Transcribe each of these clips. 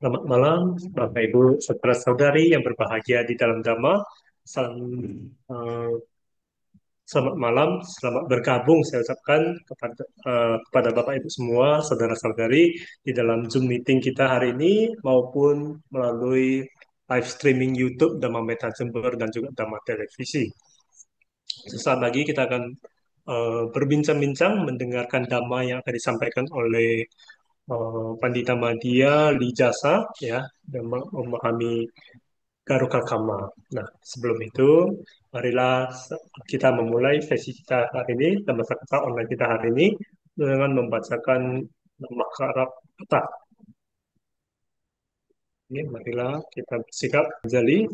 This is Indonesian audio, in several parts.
Selamat malam, Bapak Ibu, saudara-saudari yang berbahagia di dalam Dhamma. Salam, eh, selamat malam, selamat bergabung saya ucapkan kepada Bapak Ibu semua, saudara-saudari di dalam Zoom meeting kita hari ini maupun melalui live streaming YouTube Dhamma Meta Jember dan juga Dhamma Televisi. Sesaat lagi kita akan berbincang-bincang mendengarkan Dhamma yang akan disampaikan oleh Pandita Madya Lijasa ya dan memahami Garuka Karma. Nah, sebelum itu, marilah kita memulai sesi kita hari ini, dan masa kita online kita hari ini, dengan membacakan Makarat Peta. Ini, marilah kita bersikap jeli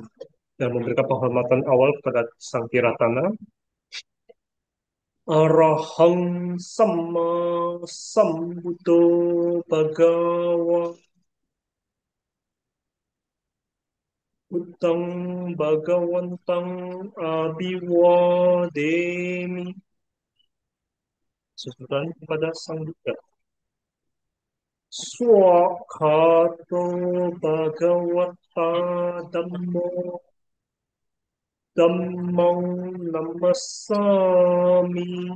dan memberikan penghormatan awal kepada Sang Tiratana. Arahang Sama Sambuddho Bhagawa Utang Bhagawantang Abiwademi. Susuran kepada Sang Buddha. Swakato Bhagavata Dhammo Dhammang Namasami.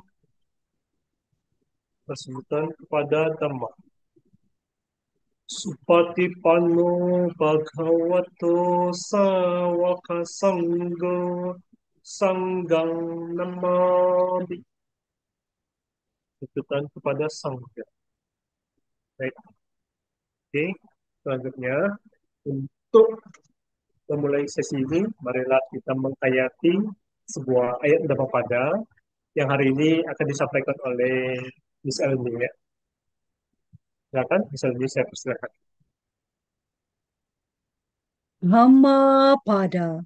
Kesulitan kepada Dhamma. Supatipanno Bhagavato Sawaka Sanggo Sanggang Namami. Kesulitan kepada Sang Buddha. Baik, oke. Selanjutnya, untuk memulai sesi ini, marilah kita menghayati sebuah ayat Dhammapada yang hari ini akan disampaikan oleh Miss Elmi. Ya. Silakan, Miss Elmi, saya persilakan. Dhammapada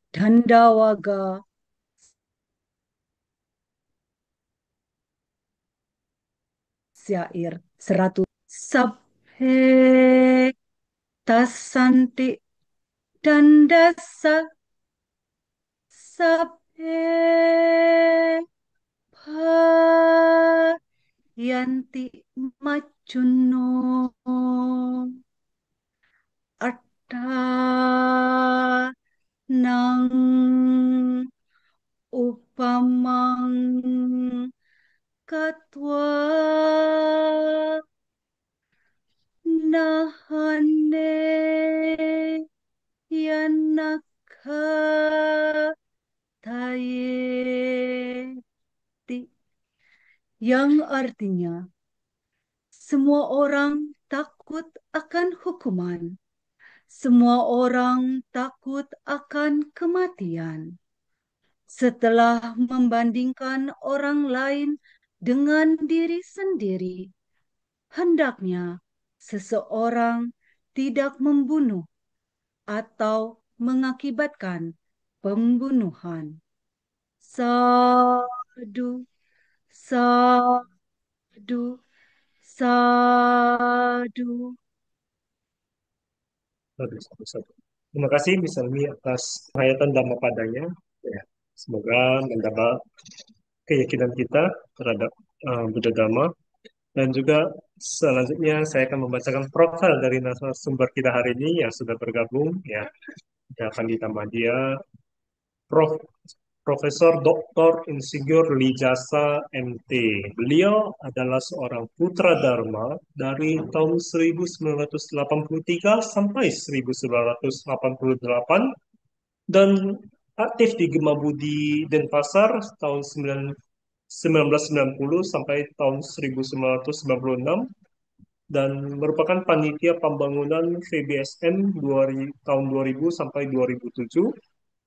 Dandawaga Syair 100 Sabhe Tasanti Dandasa Sabhe Bhayanti Majuno Atta Nang Upamang Katwa Nahane Yanaka Tayeti, yang artinya semua orang takut akan hukuman, semua orang takut akan kematian. Setelah membandingkan orang lain dengan diri sendiri, hendaknya seseorang tidak membunuh atau mengakibatkan pembunuhan. Sadu, sadu, sadu. Satu, satu, satu. Terima kasih Miss Elmi atas penghayatan Dhammapadanya. Ya. Semoga mendapat keyakinan kita terhadap Buddha Dhamma. Dan juga selanjutnya saya akan membacakan profil dari narasumber kita hari ini yang sudah bergabung. Ya, ada Pandita Madya, Prof. Profesor Dr. Insinyur Lijasa MT. Beliau adalah seorang putra Dharma dari tahun 1983 sampai 1988 dan aktif di Gema Budi Denpasar tahun 1990 sampai tahun 1996 dan merupakan panitia pembangunan VBSM tahun 2000 sampai 2007,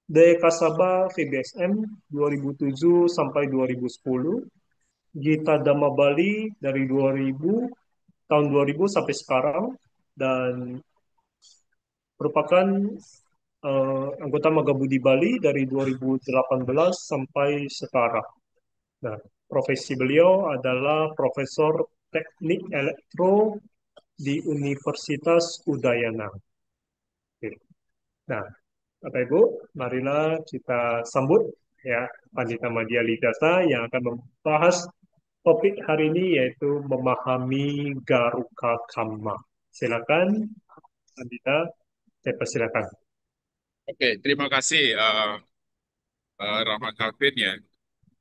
Daya Kasaba VBSM 2007 sampai 2010, Gita Dhamma Bali dari 2000 tahun 2000 sampai sekarang dan merupakan anggota Magabudi Bali dari 2018 sampai sekarang. Nah, profesi beliau adalah Profesor Teknik Elektro di Universitas Udayana. Oke. Nah, Bapak Ibu, marilah kita sambut ya Pandita Madya Ligasa yang akan membahas topik hari ini yaitu memahami Garuka Kamma. Silakan, Andita, saya persilakan. Oke, terima kasih Rahmat Calvin ya.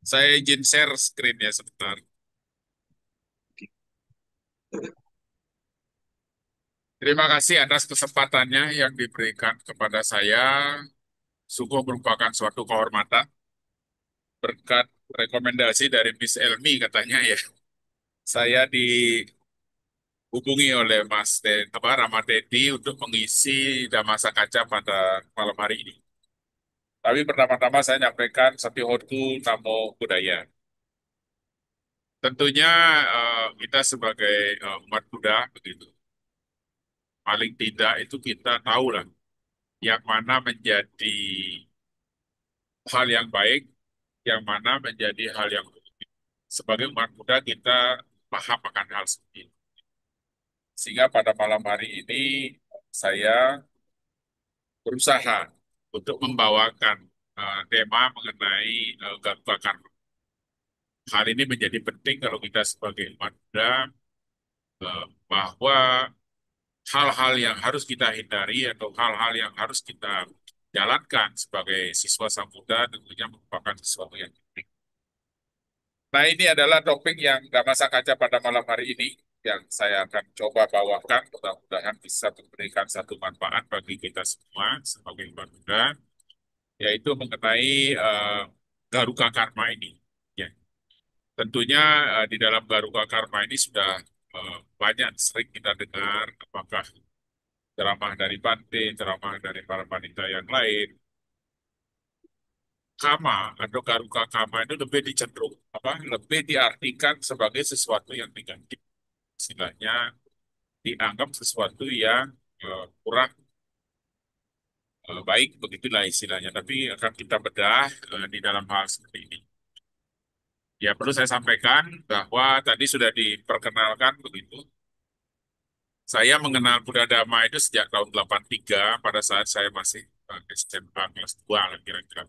Saya izin share screen ya sebentar. Terima kasih atas kesempatannya yang diberikan kepada saya. Sungguh merupakan suatu kehormatan berkat rekomendasi dari Miss Elmi katanya ya. Saya dihubungi oleh Rahmat Teddy untuk mengisi Damasa Kaca pada malam hari ini. Tapi pertama-tama saya nyampaikan Satihotu Namo Buddhaya. Tentunya kita sebagai umat Buddha begitu, paling tidak itu kita tahu lah yang mana menjadi hal yang baik, yang mana menjadi hal yang buruk. Sebagai umat Buddha kita paham akan hal seperti itu. Sehingga pada malam hari ini saya berusaha untuk membawakan tema mengenai Garuda Karma. Hal ini menjadi penting kalau kita sebagai umat Buddha bahwa hal-hal yang harus kita hindari atau hal-hal yang harus kita jalankan sebagai siswa Sang Buddha tentunya merupakan sesuatu yang penting. Nah, ini adalah topik yang nggak masa kaca pada malam hari ini yang saya akan coba bawakan. Mudah-mudahan bisa memberikan satu manfaat bagi kita semua sebagai umat Buddha, yaitu mengenai Garuda Karma ini. Ya, tentunya di dalam Garuda Karma ini sudah banyak sering kita dengar apakah ceramah dari Bante, ceramah dari para wanita yang lain. Kama atau Garuda Kama itu lebih dicenderung lebih diartikan sebagai sesuatu yang negatif. Istilahnya dianggap sesuatu yang kurang baik, begitulah istilahnya. Tapi akan kita bedah di dalam hal seperti ini. Ya, perlu saya sampaikan bahwa tadi sudah diperkenalkan begitu. Saya mengenal Buddha Dhamma itu sejak tahun 83 pada saat saya masih SMA kelas 2 lah kira-kira.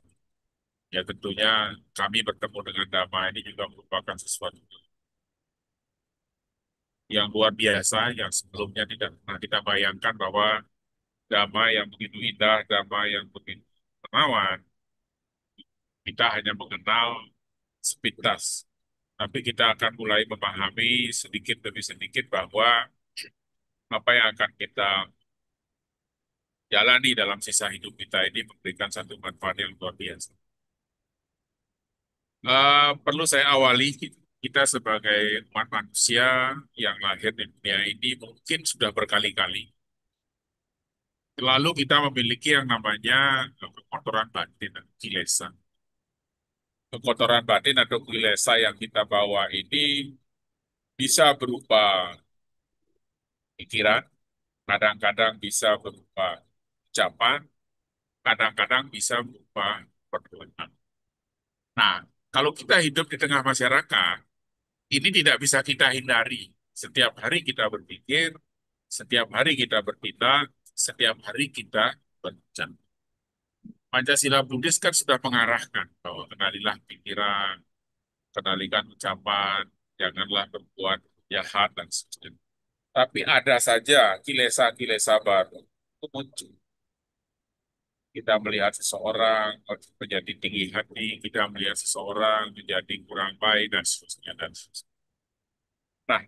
Ya tentunya kami bertemu dengan Dhamma ini juga merupakan sesuatu yang luar biasa yang sebelumnya tidak pernah kita bayangkan bahwa Dhamma yang begitu indah, Dhamma yang begitu menawan, kita hanya mengenal sepintas. Tapi kita akan mulai memahami sedikit demi sedikit bahwa apa yang akan kita jalani dalam sisa hidup kita ini memberikan satu manfaat yang luar biasa. Perlu saya awali, kita sebagai umat manusia yang lahir di dunia ini mungkin sudah berkali-kali. Lalu kita memiliki yang namanya kekotoran batin dan kilesa. Kekotoran batin atau kilesa yang kita bawa ini bisa berupa pikiran, kadang-kadang bisa berupa ucapan, kadang-kadang bisa berupa perbuatan. Nah, kalau kita hidup di tengah masyarakat, ini tidak bisa kita hindari. Setiap hari kita berpikir, setiap hari kita bertindak, setiap hari kita berucap. Pancasila Buddhis kan sudah mengarahkan bahwa kenalilah pikiran, kenalikan ucapan, janganlah berbuat jahat dan seterusnya. Tapi ada saja kilesa-kilesa baru itu muncul. Kita melihat seseorang menjadi tinggi hati, kita melihat seseorang menjadi kurang baik dan seterusnya dan seterusnya. Nah,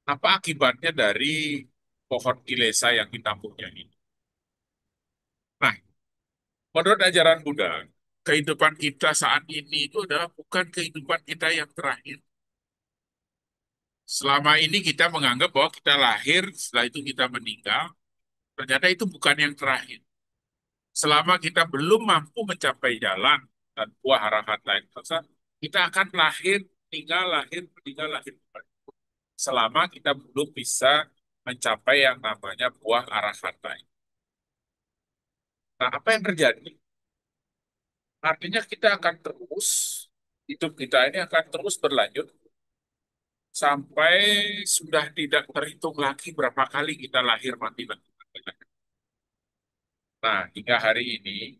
apa akibatnya dari pohon kilesa yang kita punya ini? Nah, menurut ajaran Buddha, kehidupan kita saat ini itu adalah bukan kehidupan kita yang terakhir. Selama ini kita menganggap bahwa kita lahir, setelah itu kita meninggal, ternyata itu bukan yang terakhir. Selama kita belum mampu mencapai jalan dan buah arahat lain, kita akan lahir, tinggal, lahir, meninggal, lahir. Selama kita belum bisa mencapai yang namanya buah arahat lain. Nah, apa yang terjadi? Artinya kita akan terus, hidup kita ini akan terus berlanjut sampai sudah tidak terhitung lagi berapa kali kita lahir, mati, dan nah, hingga hari ini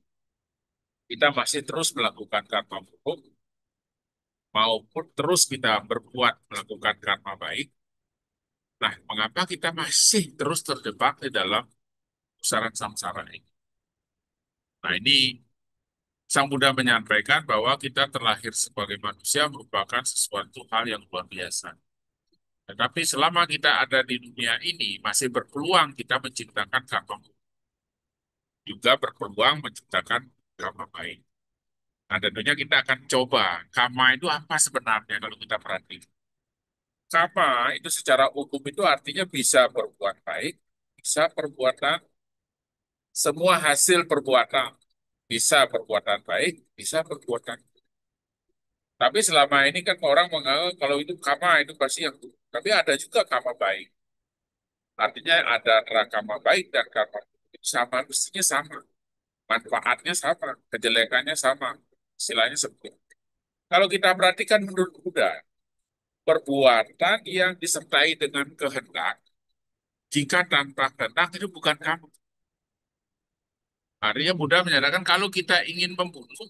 kita masih terus melakukan karma buruk maupun terus kita berbuat melakukan karma baik. Nah, mengapa kita masih terus terjebak di dalam pusaran samsara ini? Nah, ini Sang Buddha menyampaikan bahwa kita terlahir sebagai manusia merupakan sesuatu hal yang luar biasa. Tetapi selama kita ada di dunia ini, masih berpeluang kita menciptakan karma, juga berpeluang menciptakan karma baik. Nah, tentunya kita akan coba, karma itu apa sebenarnya kalau kita perhatikan. Karma itu secara umum itu artinya bisa berbuat baik, bisa perbuatan, semua hasil perbuatan, bisa perbuatan baik, bisa perbuatan. Tapi selama ini kan orang menganggap kalau itu karma itu pasti yang buruk. Tapi ada juga karma baik. Artinya ada antara karma baik dan karma buruk itu sama, mestinya sama. Manfaatnya sama, kejelekannya sama. Istilahnya seperti itu. Kalau kita perhatikan menurut Buddha, perbuatan yang disertai dengan kehendak, jika tanpa kehendak itu bukan kamu. Artinya Buddha menyatakan kalau kita ingin membunuh,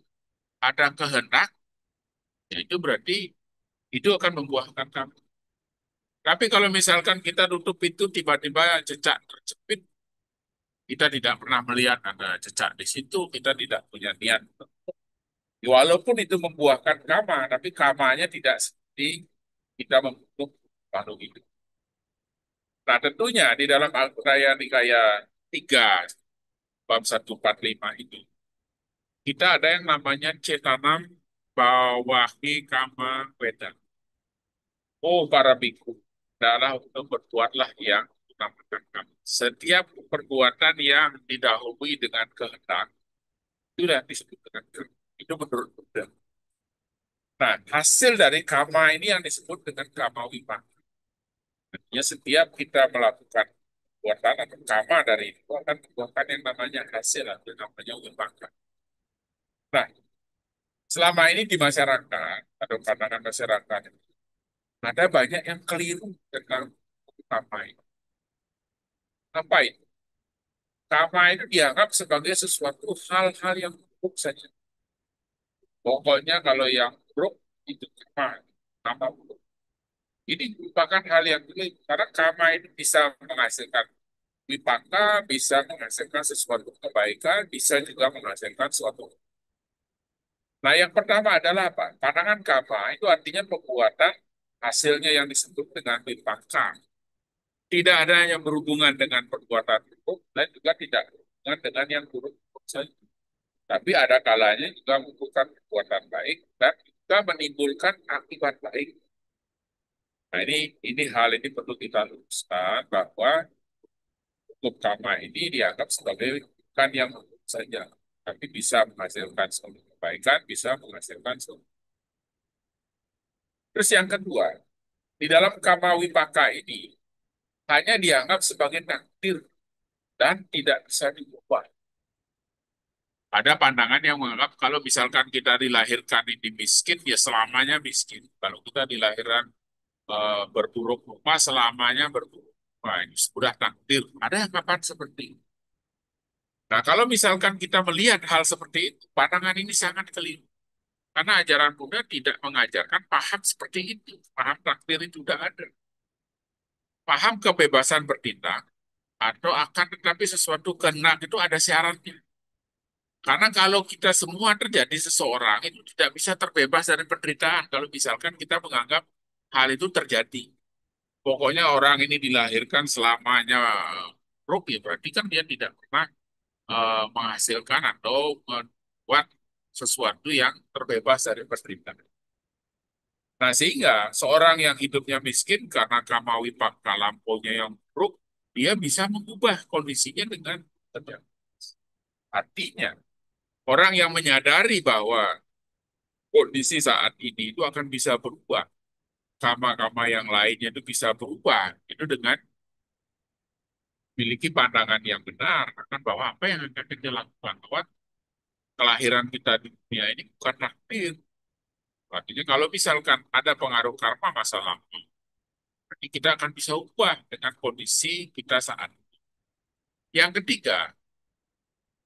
ada kehendak, ya itu berarti itu akan membuahkan kamu. Tapi kalau misalkan kita tutup itu tiba-tiba jejak terjepit, kita tidak pernah melihat ada jejak di situ, kita tidak punya niat. Walaupun itu membuahkan karma, tapi karmanya tidak seperti kita membunuh makhluk itu. Nah, tentunya di dalam Al-Qur'an Nikaya 3, bab 145 itu, kita ada yang namanya cetanam bawahi kama weda. Oh, para biku, adalah untuk berbuatlah yang utamakan kamu. Setiap perbuatan yang didahului dengan kehendak, itu yang disebut dengan kehendak. Itu menurut Buddha. Nah, hasil dari kama ini yang disebut dengan kama wipaka. Artinya setiap kita melakukan perbuatan atau kama dari itu akan membuahkan yang namanya hasil atau namanya wipaka. Nah, selama ini di masyarakat atau pandangan masyarakat ada banyak yang keliru tentang kama ini. Apa itu? Kama itu dianggap sebagai sesuatu hal-hal yang buruk saja. Pokoknya kalau yang buruk itu kama, kama buruk. Ini merupakan hal yang sulit karena karma itu bisa menghasilkan wipaka, bisa menghasilkan sesuatu kebaikan, bisa juga menghasilkan suatu. Nah, yang pertama adalah apa? Pandangan karma itu artinya perbuatan hasilnya yang disebut dengan wipaka. Tidak ada yang berhubungan dengan perbuatan buruk dan juga tidak berhubungan dengan yang buruk saja. Tapi ada kalanya juga membutuhkan perbuatan baik dan juga menimbulkan akibat baik. Nah, ini hal ini perlu kita luruskan bahwa hukum karma ini dianggap sebagai bukan yang buruk saja, tapi bisa menghasilkan suatu kebaikan, bisa menghasilkan suatu. Terus yang kedua, di dalam karma wipaka ini hanya dianggap sebagai takdir dan tidak bisa diubah. Ada pandangan yang menganggap kalau misalkan kita dilahirkan ini miskin, ya selamanya miskin. Kalau kita dilahirkan berburuk rupa, selamanya berburuk rupa. Ini sudah takdir. Ada yang kapan seperti itu? Nah, kalau misalkan kita melihat hal seperti itu, pandangan ini sangat keliru. Karena ajaran Buddha tidak mengajarkan paham seperti itu. Paham takdir itu tidak ada. Paham kebebasan bertindak, atau akan tetapi sesuatu kehendak itu ada syaratnya. Karena kalau kita semua terjadi seseorang, itu tidak bisa terbebas dari penderitaan. Kalau misalkan kita menganggap hal itu terjadi. Pokoknya orang ini dilahirkan selamanya buruk, ya berarti kan dia tidak pernah menghasilkan atau membuat sesuatu yang terbebas dari penderitaan. Nah, sehingga seorang yang hidupnya miskin karena kamawi pakta lampaunya yang buruk, dia bisa mengubah kondisinya dengan kerja. Artinya, orang yang menyadari bahwa kondisi saat ini itu akan bisa berubah, kama-kama yang lainnya itu bisa berubah, itu dengan memiliki pandangan yang benar akan bahwa apa yang akan kita lakukan, bahwa kelahiran kita di dunia ini bukan takdir. Artinya kalau misalkan ada pengaruh karma masa lalu, berarti kita akan bisa ubah dengan kondisi kita saat ini. Yang ketiga,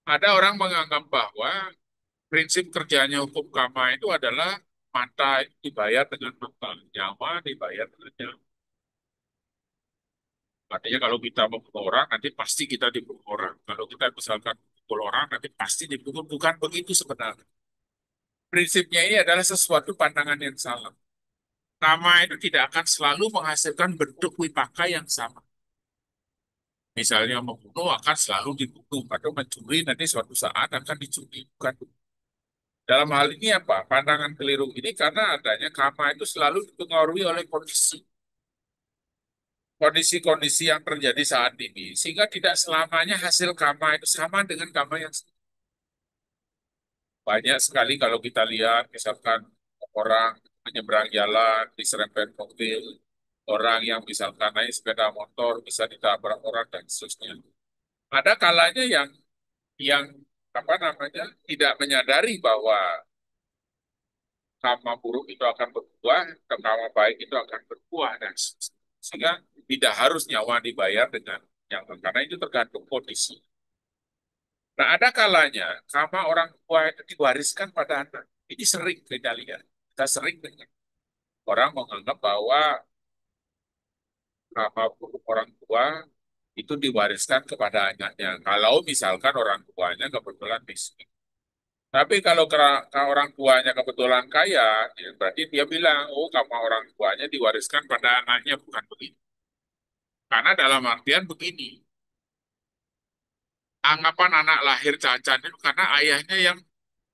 ada orang menganggap bahwa prinsip kerjanya hukum karma itu adalah mata itu dibayar dengan mata, nyawa dibayar dengan nyawa. Artinya kalau kita membunuh orang, nanti pasti kita dibunuh orang. Kalau kita misalkan pukul orang, nanti pasti dibunuh. Bukan begitu sebenarnya. Prinsipnya ini adalah sesuatu pandangan yang salah. Nama itu tidak akan selalu menghasilkan bentuk wipaka yang sama. Misalnya membunuh akan selalu dibunuh, atau mencuri nanti suatu saat akan dicuri. Bukan. Dalam hal ini apa? Pandangan keliru ini karena adanya karma itu selalu dipengaruhi oleh kondisi. Kondisi-kondisi yang terjadi saat ini. Sehingga tidak selamanya hasil karma itu sama dengan karma yang banyak sekali kalau kita lihat, misalkan orang menyeberang jalan, diserempet mobil, orang yang misalkan naik sepeda motor bisa ditabrak orang dan seterusnya. Ada kalanya yang apa namanya tidak menyadari bahwa karma buruk itu akan berbuah, karma baik itu akan berbuah dan seterusnya. Sehingga tidak harus nyawa dibayar dengan nyawa karena itu tergantung kondisi. Nah, ada kalanya karma orang tua itu diwariskan pada anak. Ini sering kita lihat. Kita sering dengar. Orang menganggap bahwa karma buruk orang tua itu diwariskan kepada anaknya. Kalau misalkan orang tuanya kebetulan miskin. Tapi kalau orang tuanya kebetulan kaya, ya berarti dia bilang, oh karma orang tuanya diwariskan pada anaknya, bukan begitu. Karena dalam artian begini, anggapan anak lahir cacat itu karena ayahnya yang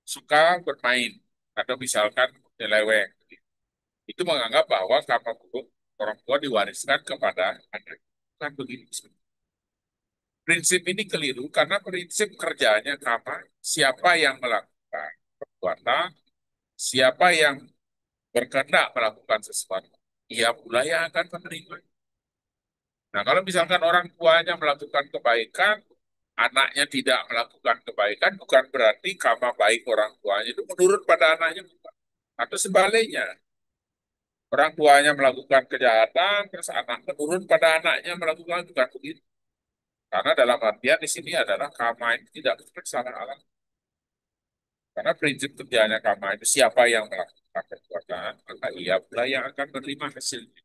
suka bermain atau misalkan nyeleweng. Itu menganggap bahwa karma buruk orang tua diwariskan kepada anak. Bukan begitu. Prinsip ini keliru karena prinsip kerjanya karma, siapa yang melakukan perbuatan, siapa yang berkehendak melakukan sesuatu, ia pula yang akan menerima. Nah, kalau misalkan orang tuanya melakukan kebaikan, anaknya tidak melakukan kebaikan, bukan berarti karma baik orang tuanya itu menurun pada anaknya, bukan. Atau sebaliknya, orang tuanya melakukan kejahatan, terus anak menurun pada anaknya melakukan bukan begitu. Karena dalam artian di sini adalah karma itu tidak bersalah alam. Karena prinsip kerjanya karma itu siapa yang melakukan perbuatan, maka ia pula yang akan menerima hasilnya.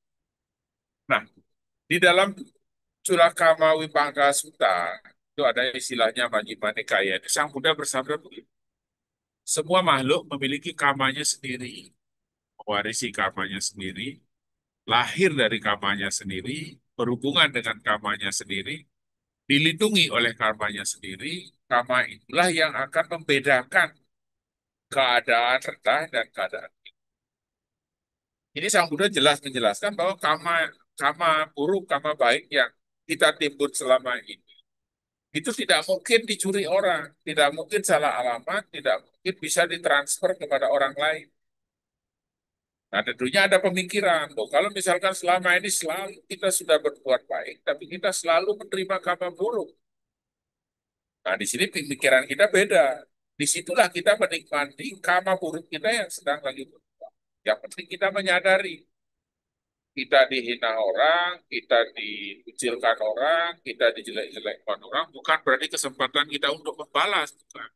Nah, di dalam Culakama Wipangka Sutta itu ada istilahnya Majjhima Nikaya. Sang Buddha bersabda begini, semua makhluk memiliki karmanya sendiri, mewarisi karmanya sendiri, lahir dari karmanya sendiri, berhubungan dengan karmanya sendiri, dilindungi oleh karmanya sendiri. Karma itulah yang akan membedakan keadaan rendah dan keadaan. Ini Sang Buddha jelas menjelaskan bahwa karma karma buruk, karma baik yang kita timbun selama ini itu tidak mungkin dicuri orang, tidak mungkin salah alamat, tidak mungkin bisa ditransfer kepada orang lain. Nah, tentunya ada pemikiran, loh, kalau misalkan selama ini selalu kita sudah berbuat baik, tapi kita selalu menerima karma buruk. Nah, di sini pemikiran kita beda. Disitulah kita menikmati karma buruk kita yang sedang lagi berbuat. Yang penting kita menyadari, kita dihina orang, kita dikucilkan orang, kita dijelek-jelekkan orang, bukan berarti kesempatan kita untuk membalas. Bukan.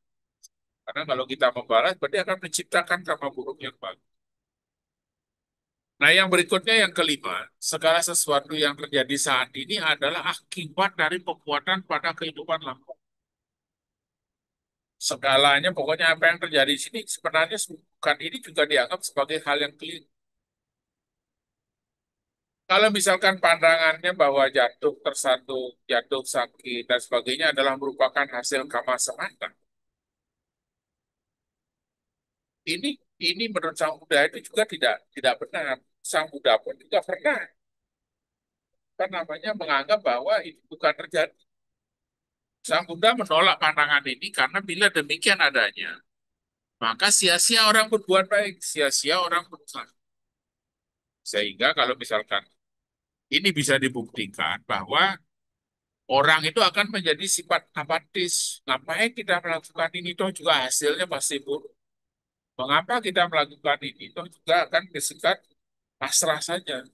Karena kalau kita membalas, berarti akan menciptakan karma buruk yang baru. Nah, yang berikutnya yang kelima, segala sesuatu yang terjadi saat ini adalah akibat dari perbuatan pada kehidupan lampau. Segalanya, pokoknya apa yang terjadi di sini sebenarnya bukan ini juga dianggap sebagai hal yang keliru. Kalau misalkan pandangannya bahwa jatuh tersandung, jatuh sakit, dan sebagainya adalah merupakan hasil karma semata, ini ini menurut Sang Buddha itu juga tidak benar. Sang Buddha pun juga pernah apa namanya menganggap bahwa itu bukan terjadi. Sang Buddha menolak pandangan ini karena bila demikian adanya, maka sia-sia orang berbuat baik, sia-sia orang berusaha. Sehingga kalau misalkan ini bisa dibuktikan bahwa orang itu akan menjadi sifat apatis. Ngapain kita melakukan ini? Toh juga hasilnya pasti buruk. Mengapa kita melakukan ini? Toh juga akan bersikap pasrah saja.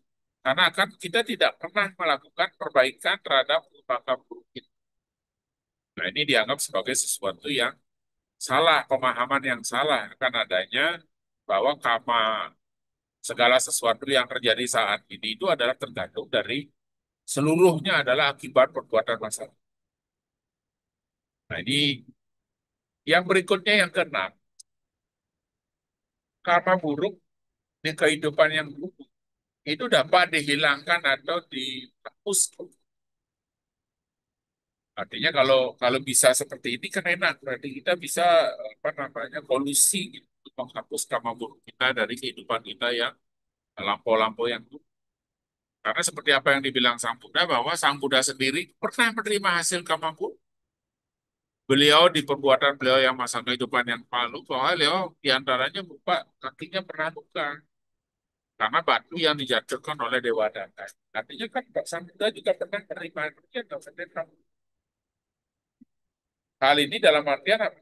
Karena akan kita tidak pernah melakukan perbaikan terhadap lembaga buruk kita. Nah, ini dianggap sebagai sesuatu yang salah, pemahaman yang salah akan adanya bahwa karma segala sesuatu yang terjadi saat ini itu adalah tergantung dari Seluruhnya adalah akibat perbuatan masa lalu. Nah, ini yang berikutnya yang keenam, karma buruk di kehidupan yang buruk itu dapat dihilangkan atau dihapus. Artinya kalau kalau bisa seperti ini kan enak, berarti kita bisa apa namanya kolusi gitu, untuk menghapus karma buruk kita dari kehidupan kita yang lampau-lampau yang buruk. Karena seperti apa yang dibilang Sang Buddha bahwa Sang Buddha sendiri pernah menerima hasil karma buruk. Beliau di perbuatan beliau yang masa kehidupan yang lalu bahwa beliau diantaranya berupa kakinya pernah luka karena batu yang dijatuhkan oleh Dewa Dana. Artinya kan Pak Sang Buddha juga pernah menerima itu. Hal ini dalam artian apa?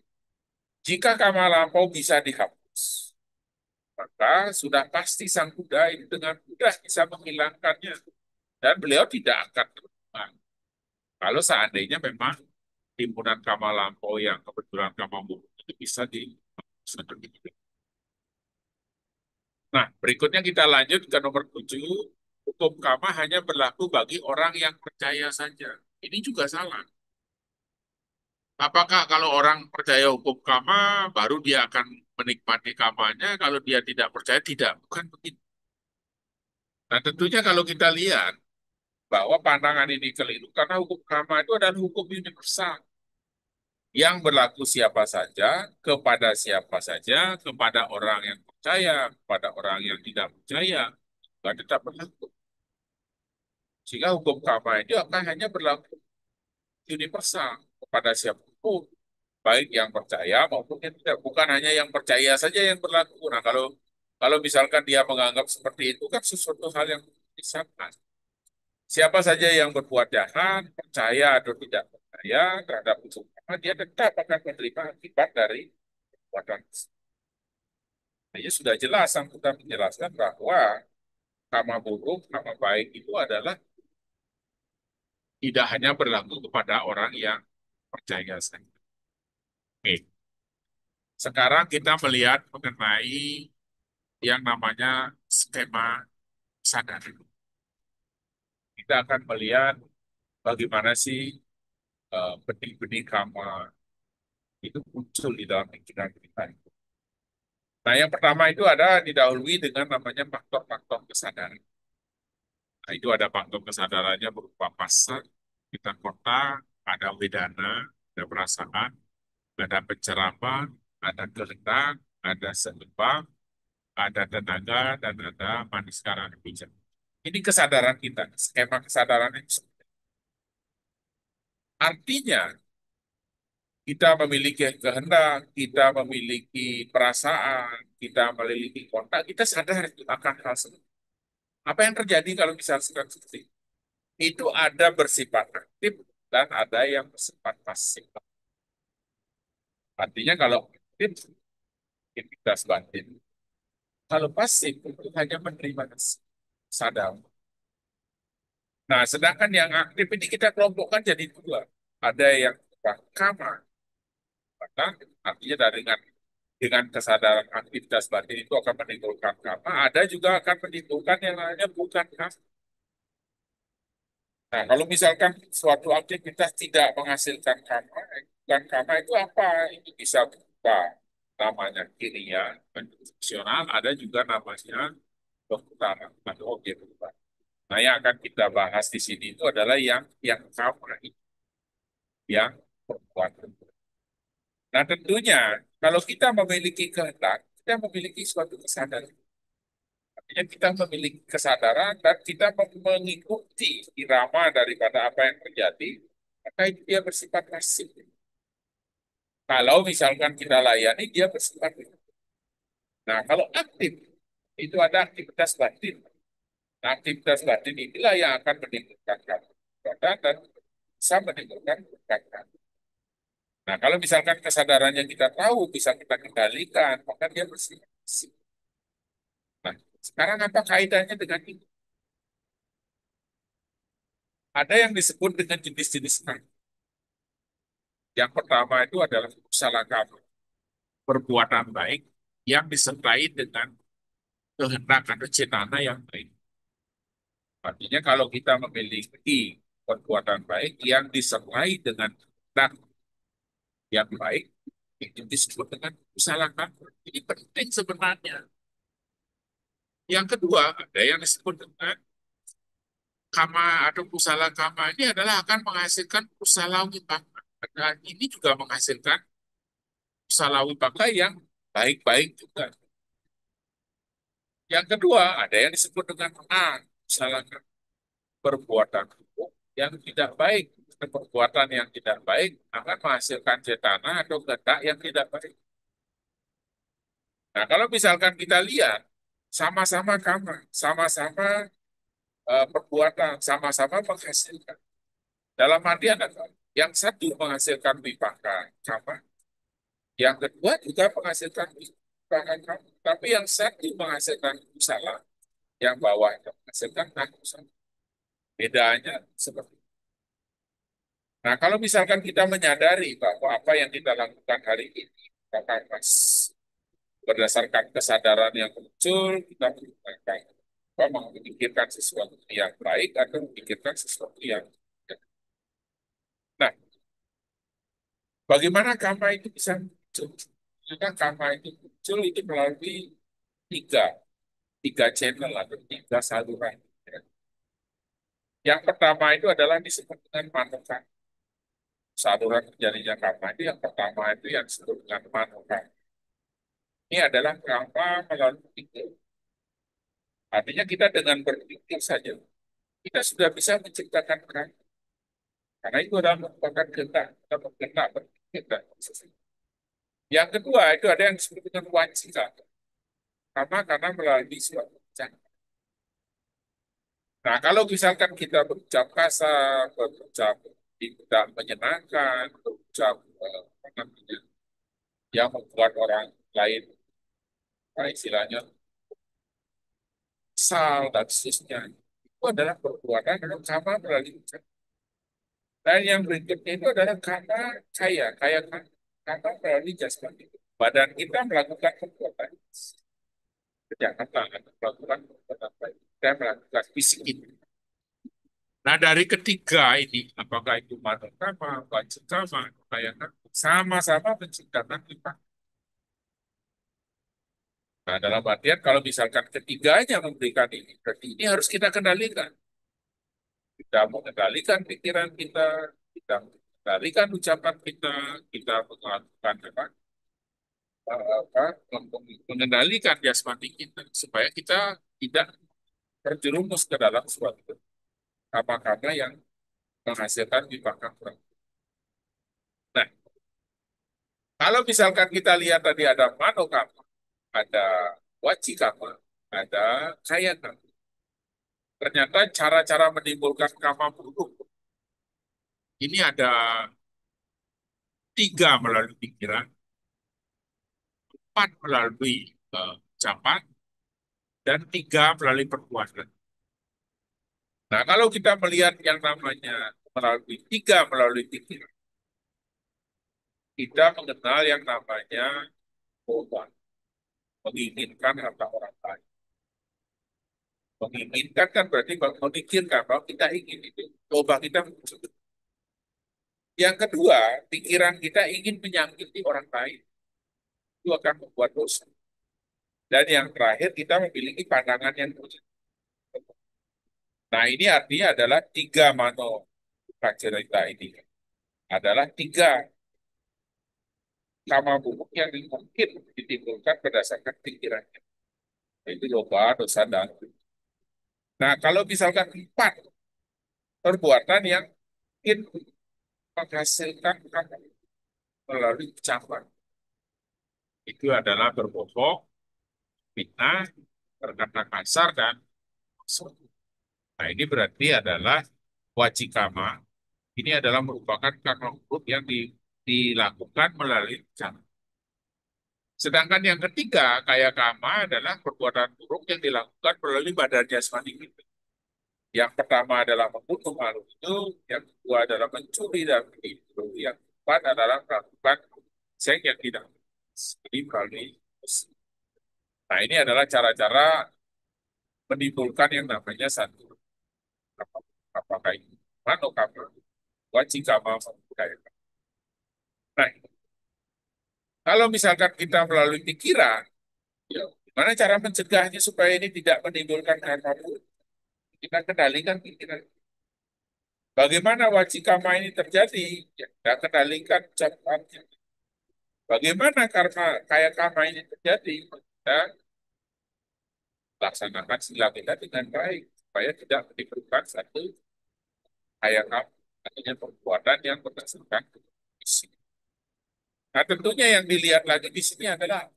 Jika karma lampau bisa dihapus, maka sudah pasti Sang Buddha itu dengan mudah bisa menghilangkannya. Dan beliau tidak akan terulang. Kalau seandainya memang timbunan karma lampau yang kebetulan karma buruk itu bisa dihapus. Nah, berikutnya kita lanjut ke nomor 7. Hukum karma hanya berlaku bagi orang yang percaya saja. Ini juga salah. Apakah kalau orang percaya hukum karma, baru dia akan menikmati karmanya, kalau dia tidak percaya, tidak. Bukan begitu. Nah, tentunya kalau kita lihat bahwa pandangan ini keliru, karena hukum karma itu adalah hukum universal yang berlaku siapa saja, kepada saja, kepada orang yang percaya, kepada orang yang tidak percaya, juga tetap berlaku. Sehingga hukum karma itu akan hanya berlaku universal kepada siapapun, baik yang percaya maupun yang tidak. Bukan hanya yang percaya saja yang berlaku. Nah, kalau kalau misalkan dia menganggap seperti itu kan sesuatu hal yang disangka. Siapa saja yang berbuat jahat, percaya atau tidak percaya terhadap hukum karma, dia tetap akan menerima akibat dari perbuatan tersebut. Nah, ini sudah jelas Sang Buddha menjelaskan bahwa karma buruk, karma baik itu adalah tidak hanya berlaku kepada orang yang percaya saja. Oke. Sekarang kita melihat mengenai yang namanya skema kesadaran. Kita akan melihat bagaimana sih benih-benih karma itu muncul di dalam pikiran kita. Nah, yang pertama itu ada didahului dengan namanya faktor-faktor kesadaran. Nah, itu ada faktor kesadarannya berupa pasar, kita kota, ada wedana, ada perasaan, ada pencerapan, ada kehendak, ada seimbang, ada tenaga, dan ada manis karena bijak. Ini kesadaran kita, skema kesadaran itu. Artinya, kita memiliki kehendak, kita memiliki perasaan, kita memiliki kontak, kita sadar akan hal seperti itu. Apa yang terjadi kalau misalnya seperti itu? Itu ada bersifat aktif dan ada yang bersifat pasif. Artinya kalau aktif, aktivitas batin. Kalau pasif, itu hanya menerima sadar. Nah, sedangkan yang aktif ini kita kelompokkan jadi dua. Ada yang kama, artinya dengan kesadaran aktivitas batin itu akan menimbulkan karma, ada juga akan menimbulkan yang namanya bukan karma. Nah, kalau misalkan suatu aktivitas tidak menghasilkan karma, bukan karma itu apa? Itu bisa berupa namanya kiriya, fungsional, ada juga namanya kehutanan atau objek berubah. Nah, yang akan kita bahas di sini itu adalah yang karma, yang perbuatan. Nah, tentunya kalau kita memiliki kehendak, kita memiliki suatu kesadaran. Artinya kita memiliki kesadaran dan kita mengikuti irama daripada apa yang terjadi, maka itu dia bersifat pasif. Kalau misalkan kita layani, dia bersifat aktif. Nah, kalau aktif, itu ada aktivitas batin. Nah, aktivitas batin inilah yang akan menimbulkan kekuatan dan bisa menimbulkan kekuatan. Nah, kalau misalkan kesadarannya kita tahu, bisa kita kendalikan, maka dia bersifat pasif. Nah, sekarang apa kaitannya dengan ini? Ada yang disebut dengan jenis-jenis karma. Yang pertama itu adalah kusala karma, perbuatan baik yang disertai dengan kehendak atau cetana yang baik. Artinya kalau kita memiliki perbuatan baik yang disertai dengan tindak yang baik, itu disebut dengan kusala kama. Ini penting sebenarnya. Yang kedua, ada yang disebut dengan kama atau kusala kama ini adalah akan menghasilkan kusala wipaka. Dan ini juga menghasilkan kusala wipaka yang baik-baik juga. Yang kedua, ada yang disebut dengan kusala kama, perbuatan buruk yang tidak baik. Perbuatan yang tidak baik akan menghasilkan cetana atau kehendak yang tidak baik. Nah, kalau misalkan kita lihat sama-sama kama, sama-sama perbuatan, sama-sama menghasilkan. Dalam artian apa? Yang satu menghasilkan wipaka kama, yang kedua juga menghasilkan wipaka kama. Tapi yang satu menghasilkan kusala, yang bawah menghasilkan kusala. Bedanya seperti itu. Nah, kalau misalkan kita menyadari bahwa apa yang kita lakukan hari ini, karena berdasarkan kesadaran yang muncul, kita menggunakan memikirkan sesuatu yang baik atau memikirkan sesuatu yang. Nah, bagaimana karma itu bisa muncul? Karena karma itu muncul itu melalui tiga, tiga channel atau tiga saluran. Yang pertama itu adalah disebut dengan manoka. Saluran terjadinya karma itu yang pertama itu yang disebut dengan manoka. Ini adalah karma melalui pikir. Artinya kita dengan berpikir saja, kita sudah bisa menciptakan karma. Karena itu adalah merupakan kehendak, kita berkehendak berpikir dan sesuatu. Yang kedua itu ada yang disebut dengan wajika. Karena melalui suatu ucapan. Nah, kalau misalkan kita berucap kasar, berucap tidak menyenangkan, berucap apa namanya, yang membuat orang lain, istilahnya, kesal dan seterusnya, itu adalah perbuatan yang sama melalui ucapan. Dan yang berikutnya itu adalah kaya kata melalui jasmani. Badan kita melakukan perbuatan kejahatan atau melakukan perbuatan baik. Kita melakukan fisik itu. Nah, dari ketiga ini, apakah itu manakama, wajikama, kayakama, sama-sama menciptakan kita. Nah, dalam artian kalau misalkan ketiganya memberikan ini, berarti ini harus kita kendalikan. Kita mengendalikan pikiran kita mengendalikan ucapan kita melakukan apa, mengendalikan jasmani kita supaya kita tidak terjerumus ke dalam suatu apa yang menghasilkan wipaka kurang. Nah, kalau misalkan kita lihat tadi ada manokama, ada wajikama, ada kayakama. Ternyata cara-cara menimbulkan kama buruk ini ada tiga melalui pikiran, empat melalui ucapan, dan tiga melalui perbuatan. Nah, kalau kita melihat yang namanya melalui tiga melalui pikiran, kita mengenal yang namanya boba, menginginkan harta orang lain. Menginginkan kan berarti memikirkan bahwa kita ingin itu. Boba kita muncul. Yang kedua, pikiran kita ingin menyakiti orang lain. Itu akan membuat dosa. Dan yang terakhir, kita memiliki pandangan yang positif. Nah, ini artinya adalah tiga mano cerita ini. Adalah tiga kama buruk yang mungkin ditimbulkan berdasarkan pikirannya. Itu loba, dosa, dan. Nah, kalau misalkan empat perbuatan yang mungkin menghasilkan kama melalui ucapan. Itu adalah berbohong, fitnah, berkata kasar, dan maksud. Nah, ini berarti adalah wajikama. Ini adalah merupakan karma buruk yang dilakukan melalui ucapan. Sedangkan yang ketiga, kaya kama adalah perbuatan buruk yang dilakukan melalui badan jasmani kita. Yang pertama adalah membunuh makhluk itu, yang kedua adalah mencuri dan menipu, yang keempat adalah melakukan seks yang tidak melalui. Nah, ini adalah cara-cara menimbulkan yang namanya satu. maka itu manokama, wacikama, budaya. Nah, kalau misalkan kita melalui pikiran, ya, gimana cara mencegahnya supaya ini tidak menimbulkan karma buruk? Kita kendalikan pikiran. Bagaimana wacikama ini terjadi? Ya, kita kendalikan ucapannya. Bagaimana karma kayak karma ini terjadi? Kita laksanakan sila kita dengan baik supaya tidak menimbulkan satu kayak kamu, artinya perbuatan yang berdasarkan isi. Nah, tentunya yang dilihat lagi di sini adalah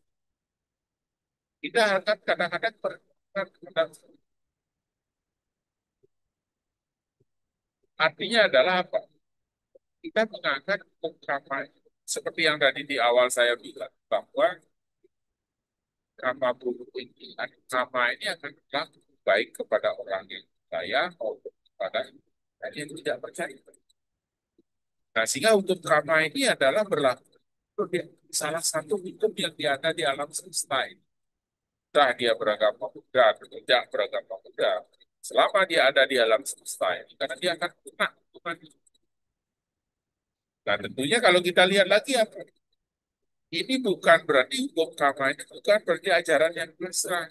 kita akan kadang-kadang artinya adalah apa? Kita mengangkat karma seperti yang tadi di awal saya bilang bahwa karma buruk ini, karma ini akan berlaku baik kepada orang yang percaya maupun kepada orang yang tidak percaya. Nah, sehingga hukum karma ini adalah berlaku salah satu hukum yang ada di alam semesta ini. Entah dia beragama Buddha atau tidak beragama Buddha, selama dia ada di alam semesta ini, karena dia akan punah. Nah, tentunya kalau kita lihat lagi apa? Ini bukan berarti hukum karma ini bukan berarti ajaran yang pasrah.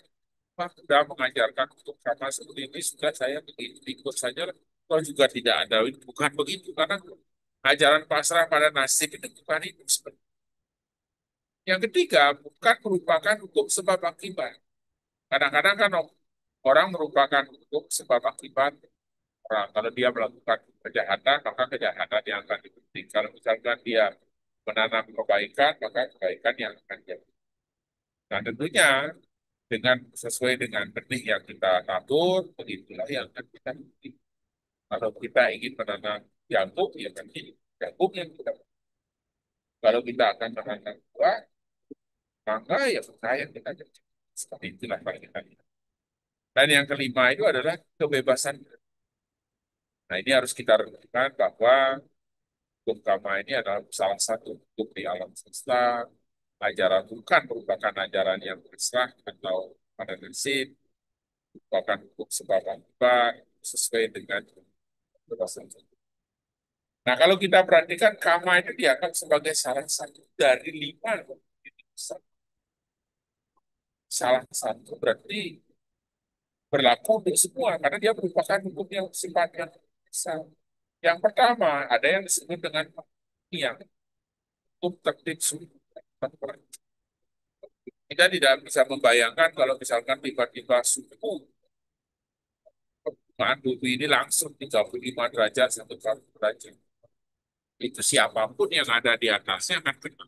Pak sudah mengajarkan hukum karma seperti ini, sudah saya begini, ikut saja. Kalau juga tidak ada, bukan begitu. Karena ajaran pasrah pada nasib itu bukan itu. Yang ketiga, bukan merupakan hukum sebab akibat. Kadang-kadang kan orang merupakan hukum sebab akibat. Orang, kalau dia melakukan kejahatan, maka kejahatan yang akan diikuti. Kalau misalkan dia menanam kebaikan, maka kebaikan yang akan jadi. Nah, tentunya dengan sesuai dengan benih yang kita tabur, begitulah yang akan kita ikuti. Kalau kita ingin menanam jagung, ya nanti jagung yang kita. Kalau kita akan menanam buah, maka ya buah yang kita jadi. Seperti itulah Pak kita. Dan yang kelima itu adalah kebebasan. Nah, ini harus kita renungkan bahwa hukum karma ini adalah salah satu hukum di alam semesta. Ajaran bukan merupakan ajaran yang berserah atau pada nasib, merupakan hukum sebab akibat sesuai dengan kebebasan. Nah, kalau kita perhatikan karma itu dianggap sebagai salah satu dari lima. Salah satu berarti berlaku untuk semua karena dia merupakan hukum yang sifatnya universal. Yang pertama ada yang disebut dengan yang hukum tertib suku. Kita tidak bisa membayangkan kalau misalkan tiba-tiba suku permukaan bumi ini langsung 35 derajat, 1 derajat. Itu siapapun yang ada di atasnya akan kena.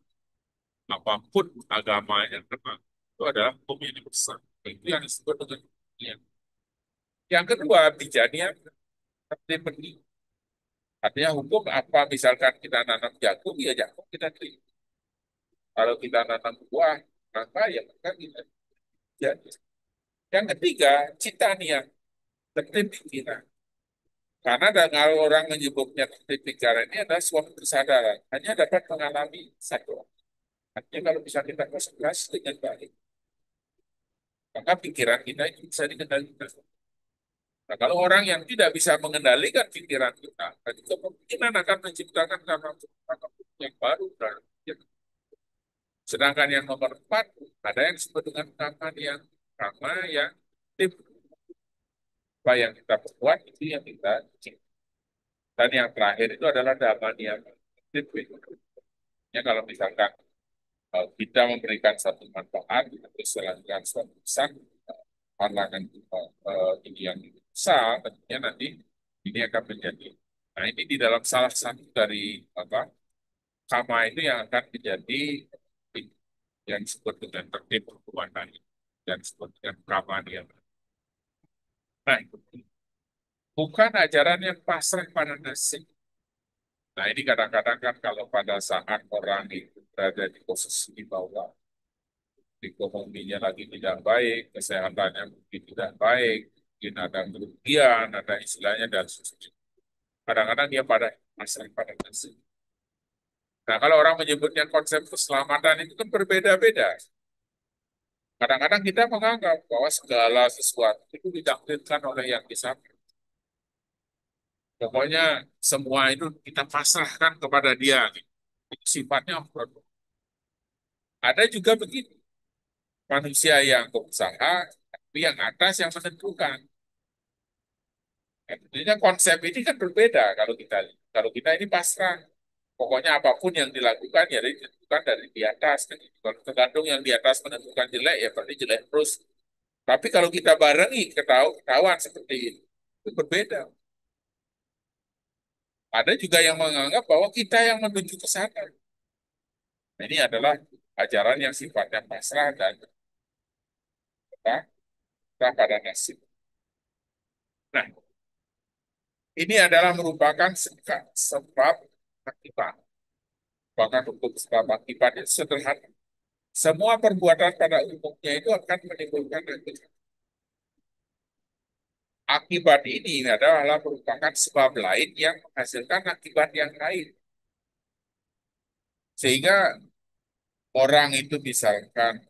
Apapun agamanya kena. Itu adalah hukum yang besar. Itu yang disebut dengan yang. Yang kedua, bijanya tertib benih. Artinya hukum apa misalkan kita nanam jagung, ya jagung kita terima. Kalau kita nanam buah, maka ya maka kita jadi. Yang ketiga, cita niat, tertib pikiran. Karena dengan orang menyebutnya tertib pikiran ini adalah suatu kesadaran. Hanya dapat mengalami satu. Artinya kalau bisa kita konsentrasi dengan baik, maka pikiran kita itu bisa dikendalikan. Nah, kalau orang yang tidak bisa mengendalikan pikiran kita, itu kemungkinan akan menciptakan karma yang baru. Sedangkan yang nomor 4, ada yang disebut dengan karma yang tip. Apa yang kita perbuat, itu yang kita cipta. Dan yang terakhir itu adalah daman yang tip. Ya, kalau misalkan kita memberikan satu manfaat, atau selanjutnya suatu pesan, pandangan ini yang besar, tentunya nanti ini akan menjadi. Nah, ini di dalam salah satu dari apa kama itu yang akan menjadi yang disebut dengan tertib perbuatan dan disebut dengan kama dia. Nah, bukan ajaran yang pasrah pada nasib. Nah, ini kadang-kadang kan kalau pada saat orang itu berada di posisi di bawah, ekonominya lagi tidak baik, kesehatannya mungkin tidak baik, mungkin ada kerugian, ada istilahnya dan sebagainya. Kadang-kadang dia pada pasrah pada nasib. Nah, kalau orang menyebutnya konsep keselamatan itu kan berbeda-beda. Kadang-kadang kita menganggap bahwa segala sesuatu itu ditakdirkan oleh yang di sana. Pokoknya semua itu kita pasrahkan kepada dia. Itu sifatnya off-road. Ada juga begitu, manusia yang berusaha, tapi yang atas yang menentukan. Nah, tentunya konsep ini kan berbeda kalau kita ini pasrah. Pokoknya apapun yang dilakukan ya ditentukan dari di atas. Kan gitu. Kalau tergantung yang di atas menentukan jelek ya berarti jelek terus. Tapi kalau kita barengi ketahuan seperti itu berbeda. Ada juga yang menganggap bahwa kita yang menuju ke sana. Nah, ini adalah ajaran yang sifatnya pasrah dan kita, kita pada nasib. Nah, ini adalah merupakan sebab akibat. Bahkan hukum sebab akibat itu sederhana. Semua perbuatan pada umumnya itu akan menimbulkan akibat. Akibat ini adalah merupakan sebab lain yang menghasilkan akibat yang lain. Sehingga orang itu misalkan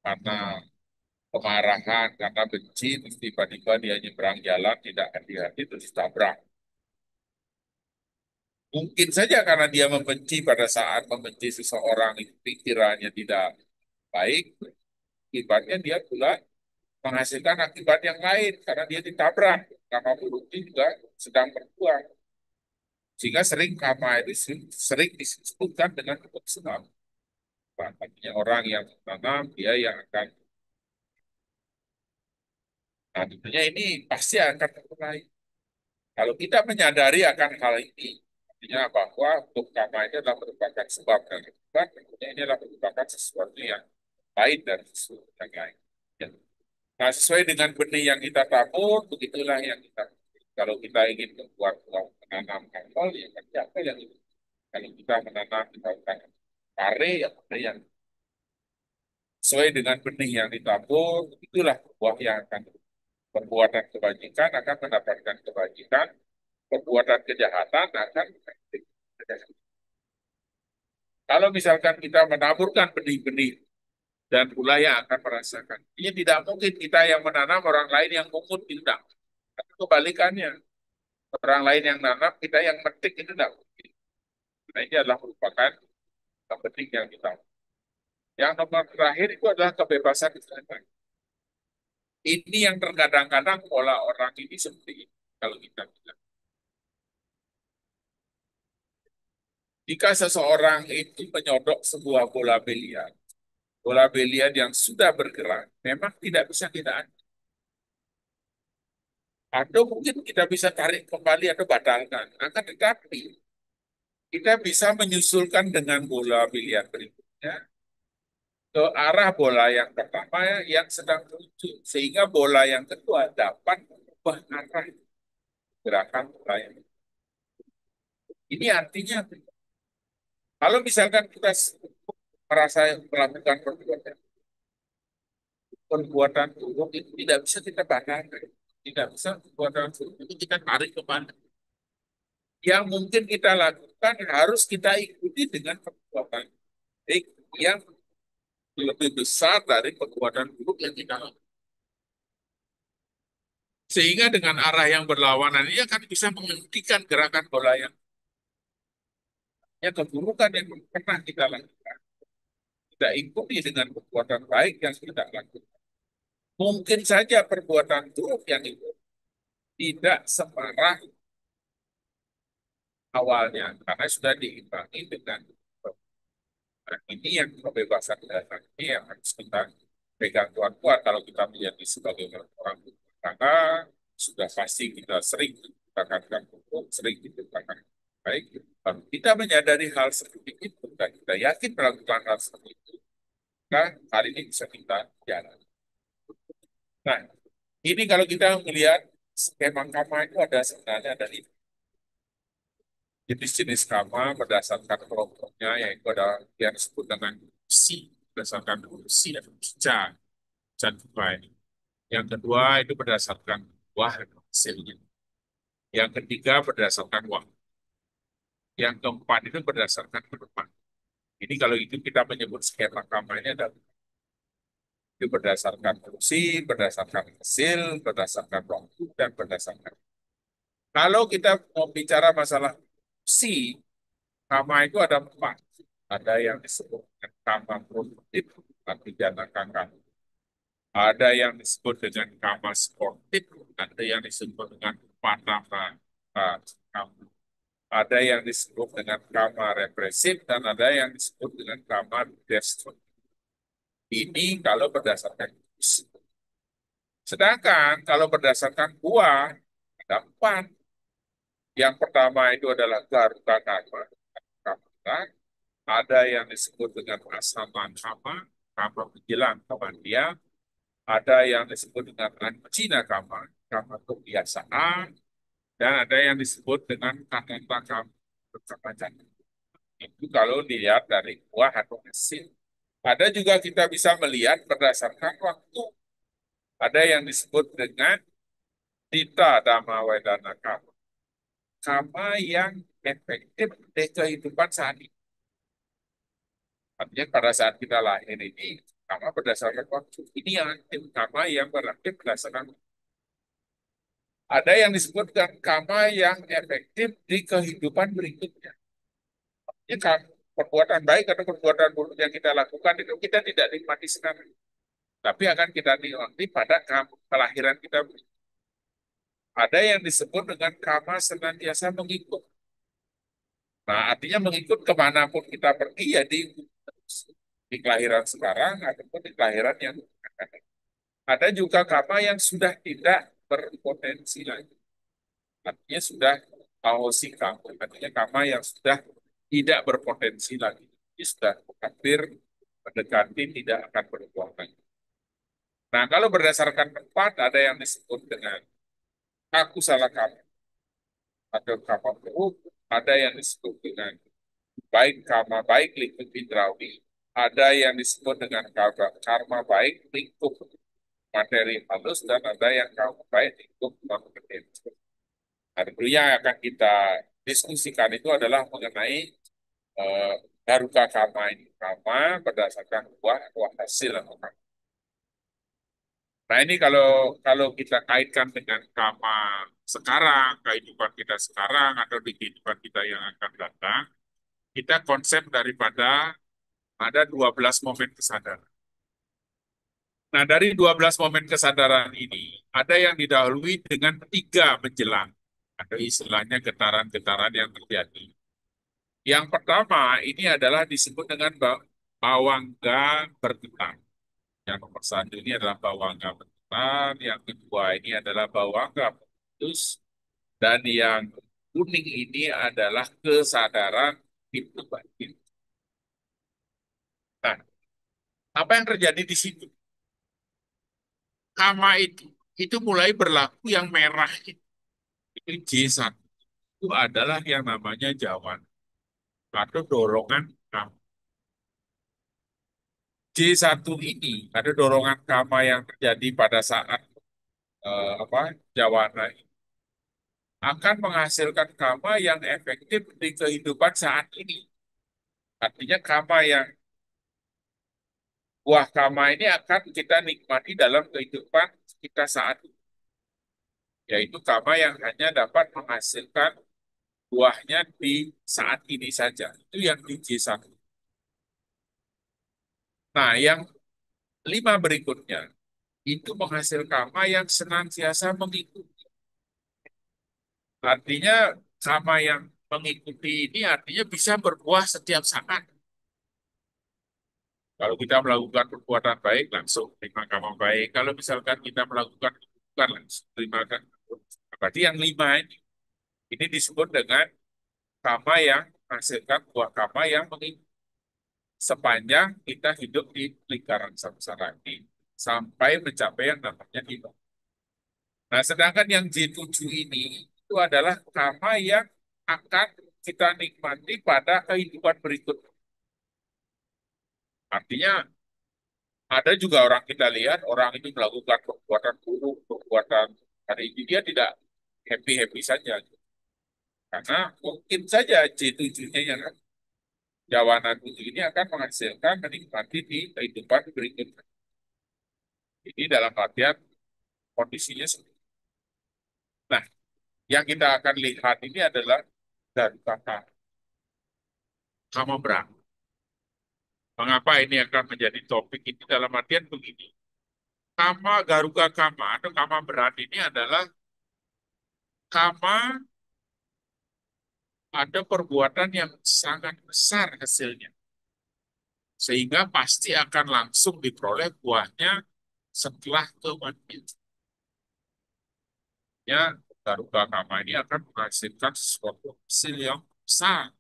karena kemarahan, karena benci, terus tiba-tiba dia nyebrang jalan, tidak hati-hati, terus tabrak. Mungkin saja karena dia membenci pada saat membenci seseorang itu pikirannya tidak baik, akibatnya dia pula menghasilkan akibat yang lain karena dia ditabrak, karena mulutnya juga sedang berjuang. Sehingga sering karma itu sering disebutkan dengan hukum sebab. Artinya orang yang menanam, dia yang akan. Nah, tentunya ini pasti akan mulai. Kalau kita menyadari akan hal ini, artinya bahwa hukum karma ini adalah merupakan sebab dan akibat, tentunya ini adalah merupakan sesuatu yang lain dari sesuatu yang lain. Ya. Nah, sesuai dengan benih yang kita tabur, begitulah yang kita. Kalau kita ingin membuat menanam apel, ya kan apa yang itu. Kalau kita menanam misalkan pare, ya ada yang sesuai dengan benih yang ditabur, itulah buah yang akan perbuatan kebajikan akan mendapatkan kebajikan, perbuatan kejahatan akan kejahatan. Kalau misalkan kita menaburkan benih-benih dan pula yang akan merasakan, ini tidak mungkin kita yang menanam orang lain yang mengut tidak. Tapi kebalikannya, orang lain yang nanam, kita yang metik itu tidak mungkin. Nah, ini adalah merupakan penting yang kita. Yang nomor terakhir itu adalah kebebasan beragama. Ini yang terkadang-kadang pola orang ini seperti ini. Kalau kita bilang, jika seseorang itu menyodok sebuah bola biliar yang sudah bergerak, memang tidak bisa kita atau mungkin kita bisa tarik kembali atau batalkan. Akan tetapi kita bisa menyusulkan dengan bola biliar berikutnya ke arah bola yang pertama yang sedang menuju, sehingga bola yang kedua dapat mengubah arah gerakan bola yang. Ini artinya kalau misalkan kita merasa melakukan perbuatan buruk itu tidak bisa kita batalkan, tidak bisa perbuatan buruk itu kita tarik kemana. Yang mungkin kita lakukan harus kita ikuti dengan perbuatan baik yang lebih besar dari perbuatan buruk yang kita lakukan. Sehingga dengan arah yang berlawanan ini akan bisa menghentikan gerakan bola yang keburukan yang pernah kita lakukan. Kita ikuti dengan perbuatan baik yang kita lakukan. Mungkin saja perbuatan buruk yang itu tidak separah awalnya karena sudah diimbangi dengan. Nah, ini yang kebebasan data ini yang harus kita pegang kuat-kuat kalau kita menjadi sebagai orang bertangga, sudah pasti kita sering dikatakan hukum, sering dikatakan baik. Kalau kita menyadari hal seperti itu dan kita yakin melakukan hal seperti itu, maka hari ini bisa kita jalan. Nah, ini kalau kita melihat skema kama itu ada sebenarnya dari jenis-jenis kama berdasarkan kelompoknya, yaitu ada yang disebut dengan si, berdasarkan si dan ja, dan ini. Yang kedua itu berdasarkan wah hasilnya. Yang ketiga berdasarkan wah. Yang keempat itu berdasarkan penumpang. Ini kalau itu kita menyebut skema kampanye adalah itu berdasarkan fungsi, berdasarkan hasil, berdasarkan waktu, dan berdasarkan. Kalau kita mau bicara masalah si, kama itu ada empat. Ada yang disebut dengan kama produktif, tapi jana kakak. Ada yang disebut dengan kama sportif, ada yang disebut dengan panama. Ada yang disebut dengan kama represif, dan ada yang disebut dengan kama destruktif. Ini kalau berdasarkan jus. Sedangkan kalau berdasarkan buah, ada empat. Yang pertama itu adalah garuda kama. Ada yang disebut dengan asama kama, kama menjelang kematian. Ada yang disebut dengan ancina kama, kama kebiasaan. Dan ada yang disebut dengan kata kama, kekacauan. Itu kalau dilihat dari buah atau hasil. Ada juga kita bisa melihat berdasarkan waktu. Ada yang disebut dengan tita dhamma wedana kama. Kama yang efektif di kehidupan saat ini. Artinya pada saat kita lahir ini, kama berdasarkan waktu. Ini yang aktif, kama yang beraktif berdasarkan. Ada yang disebut dengan kama yang efektif di kehidupan berikutnya. Ini perbuatan baik atau perbuatan buruk yang kita lakukan itu kita tidak nikmati sekarang. Tapi akan kita nikmati pada kelahiran kita. Ada yang disebut dengan kama senantiasa mengikut. Nah, artinya mengikut kemanapun kita pergi, ya di kelahiran sekarang ataupun di kelahiran yang akan datang. Ada juga kama yang sudah tidak berpotensi lagi. Artinya sudah aosikam, artinya kama yang sudah tidak berpotensi lagi. Ini sudah hampir mendekati tidak akan berbuah lagi. Nah, kalau berdasarkan tempat, ada yang disebut dengan aku salah kama atau kama buruk, ada yang disebut dengan baik karma baik lingkup indrawi, ada yang disebut dengan karma baik lingkup materi halus, dan ada yang karma baik lingkup non materi. Nah, tentunya yang akan kita diskusikan itu adalah mengenai daruka karma ini, karma berdasarkan buah atau hasil atau karma. Nah, ini kalau kalau kita kaitkan dengan karma sekarang, kehidupan kita sekarang atau di kehidupan kita yang akan datang, kita konsep daripada ada 12 momen kesadaran. Nah, dari 12 momen kesadaran ini, ada yang didahului dengan 3 menjelang. Ada istilahnya getaran-getaran yang terjadi. Yang pertama, ini adalah disebut dengan bawangga bergetar. Yang nomor satu ini adalah bawangga bergetar. Yang kedua ini adalah bawangga putus. Dan yang kuning ini adalah kesadaran itu batin. Nah, apa yang terjadi di situ? Kama itu mulai berlaku yang merah itu J1 itu adalah yang namanya jawan atau dorongan kama. J1 ini ada dorongan kama yang terjadi pada saat jawana ini akan menghasilkan kama yang efektif di kehidupan saat ini. Artinya kama yang buah kama ini akan kita nikmati dalam kehidupan kita saat ini. Yaitu kama yang hanya dapat menghasilkan buahnya di saat ini saja. Itu yang di J1. Nah, yang 5 berikutnya itu menghasilkan karma yang senantiasa mengikuti. Artinya karma yang mengikuti ini artinya bisa berbuah setiap saat. Kalau kita melakukan perbuatan baik, langsung terima karma baik. Kalau misalkan kita melakukan keburukan, langsung terima karma. Berarti yang 5 ini disebut dengan karma yang menghasilkan buah karma yang mengikuti. Sepanjang kita hidup di lingkaran samsara ini sampai mencapai yang namanya nibbana. Nah, sedangkan yang J7 ini itu adalah karma yang akan kita nikmati pada kehidupan berikutnya. Artinya ada juga orang kita lihat orang ini melakukan perbuatan buruk, perbuatan hari ini dia tidak happy-happy saja. Karena mungkin saja J7-nya yang Jawana 7 ini akan menghasilkan menikmati di kehidupan berikutnya. Ini dalam artian kondisinya seperti itu. Nah, Yang kita akan lihat ini adalah dari kata kama berat. Mengapa ini akan menjadi topik ini dalam artian begini. Kama garuga kama atau kama berat ini adalah kama ada perbuatan yang sangat besar hasilnya. Sehingga pasti akan langsung diperoleh buahnya setelah kematian. Ya, garuga kama ini akan menghasilkan sesuatu hasil yang besar.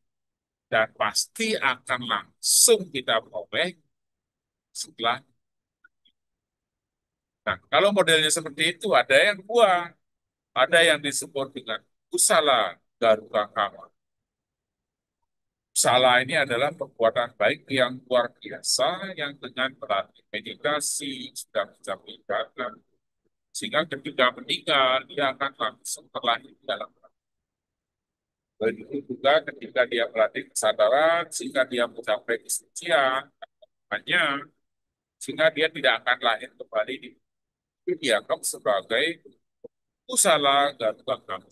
Dan pasti akan langsung kita peroleh setelah. Nah, kalau modelnya seperti itu, ada yang dua. Ada yang disebut dengan kusala garuga kama. Salah ini adalah perbuatan baik yang luar biasa yang dengan melatih meditasi sudah bisa meningkatkan sehingga ketika meninggal dia akan langsung terlahir di dalam. Begitu juga ketika dia melatih kesadaran sehingga dia mencapai kesucian hanya sehingga dia tidak akan lahir kembali di itu dianggap sebagai usaha garuga kama.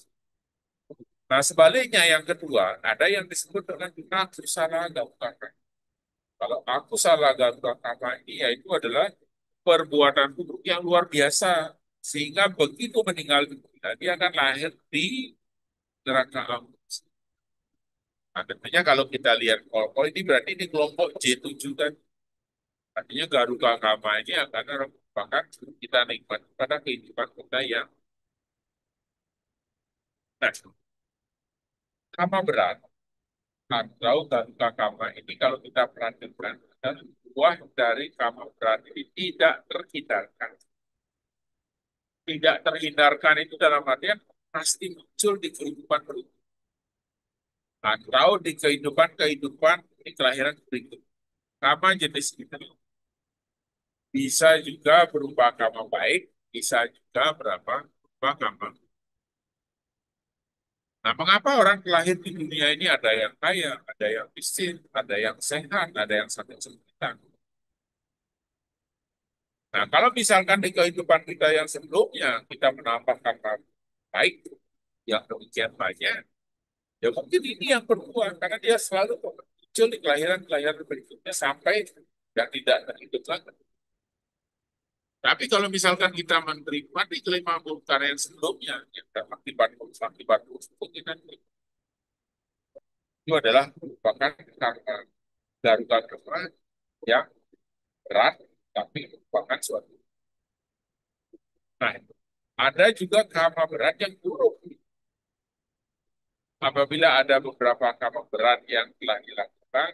Nah sebaliknya yang kedua ada yang disebut dengan usaha garuga kama. Kalau aku salah garuda kama ini yaitu adalah perbuatan buruk yang luar biasa sehingga begitu meninggal dunia dia akan lahir di neraka api. Nah, tentunya kalau kita lihat kalau ini berarti di kelompok J7 kan artinya garuda kama ini akan merupakan kita nikmat pada kehidupan kita yang nah, kama berat atau garuda kama ini kalau kita perhatikan dan buah dari kama berat ini tidak terhindarkan. Tidak terhindarkan itu dalam artian pasti muncul di kehidupan berikutnya atau di kehidupan di kelahiran berikut. Kama jenis itu bisa juga berupa kama baik, bisa juga berupa kama. Nah, mengapa orang lahir di dunia ini ada yang kaya, ada yang miskin, ada yang sehat, ada yang sakit-sakitan. Nah, kalau misalkan di kehidupan kita yang sebelumnya kita menambah kama baik yang demikian banyak, ya mungkin ini yang berbuah karena dia selalu muncul di kelahiran-kelahiran berikutnya sampai dan tidak terhidup lagi. Tapi kalau misalkan kita menerima di kelima mungkar yang sebelumnya, yang akibat kita itu adalah merupakan karena darurat kebenaran yang berat, tapi merupakan suatu. Nah, ada juga karma berat yang buruk. Apabila ada beberapa karma berat yang telah dilakukan,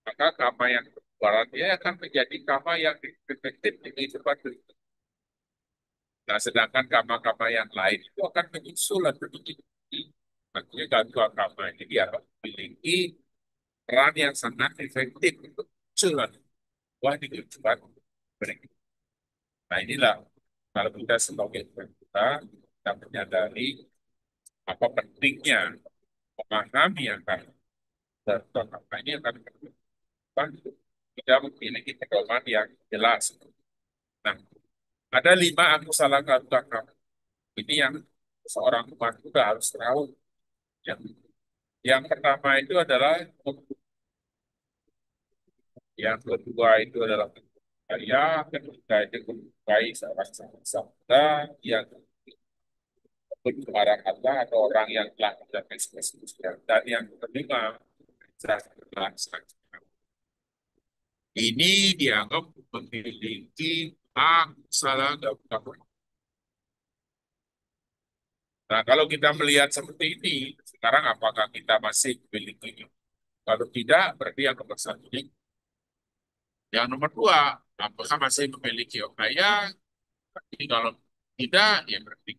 maka karma yang berat dia akan menjadi karma yang efektif di kehidupan berikutnya. Nah, sedangkan karma-karma yang lain itu akan menyusul dan begitu. Artinya gangguan karma ini dia memiliki peran yang sangat efektif untuk munculan wah di kehidupan berikutnya. Nah, inilah kalau kita sebagai kita menyadari apa pentingnya memahami akan gangguan karma ini akan kita memiliki pedoman yang jelas. Nah, ada 5 aku salah gangguan karma. Ini yang seorang umat juga harus tahu. Yang pertama itu adalah yang kedua itu adalah saya, ketiga itu menyukai seorang sabda, yang kedua orang Allah atau orang yang telah mencapai kesuksesan dan yang kelima adalah ini dianggap memiliki hak salah gabungan. Nah, kalau kita melihat seperti ini, sekarang apakah kita masih memilikinya? Kalau tidak, berarti yang nomor satu. Yang nomor dua, apakah masih memiliki kaya? Jadi kalau tidak, ya berarti.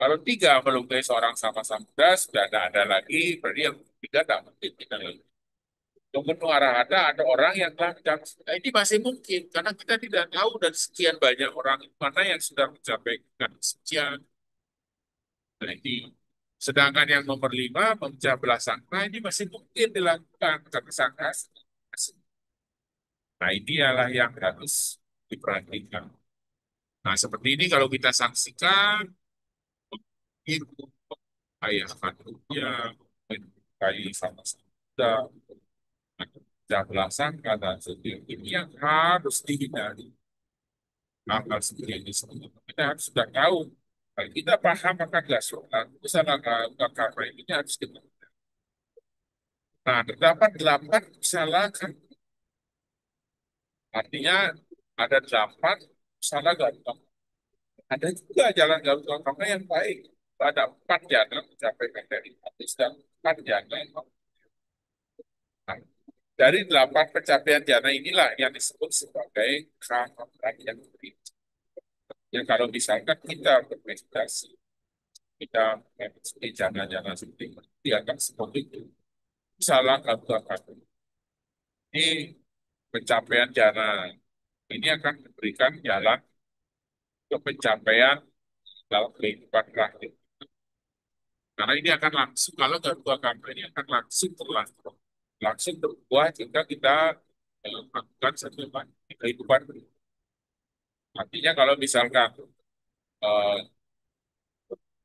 Kalau tiga melukai seorang sama samudra, sudah tidak ada lagi, berarti yang tiga tidak mungkin kita lagi. Yang kedua ada orang yang telah mencapai. Nah, ini masih mungkin, karena kita tidak tahu dan sekian banyak orang mana yang sudah mencapai kesucian. Nah, ini. Sedangkan yang nomor 5, memecah belah sangka, ini masih mungkin dilakukan, karena sangka. Nah, ini adalah yang harus diperhatikan. Nah, seperti ini kalau kita saksikan, itu ayah kandungnya, menyukai sama-sama, tidak melaksanakan dan sebagainya. Ini yang harus dihindari. Hal-hal seperti ini semua. Kita harus sudah tahu. Kalau kita paham akan nggak sholat, misalnya karena ini harus kita. Nah, terdapat 8 kesalahan. Artinya ada 8 salah gampang. Ada juga jalan gampang yang baik. Ada 4 jalan mencapai dari hadis dan 4 jalan. Nah, dari 8 pencapaian jana inilah yang disebut sebagai kehormatan yang tinggi. Ya kalau misalkan kita berprestasi, kita memiliki jana-jana seperti itu, dianggap seperti itu. Salah satu ini pencapaian jana ini akan memberikan jalan ke pencapaian dalam kehidupan praktik. Karena ini akan langsung, kalau dua kampanye ini akan langsung terlangsung. Langsung berbuah jika kita melakukan satu kehidupan. Artinya kalau misalkan eh,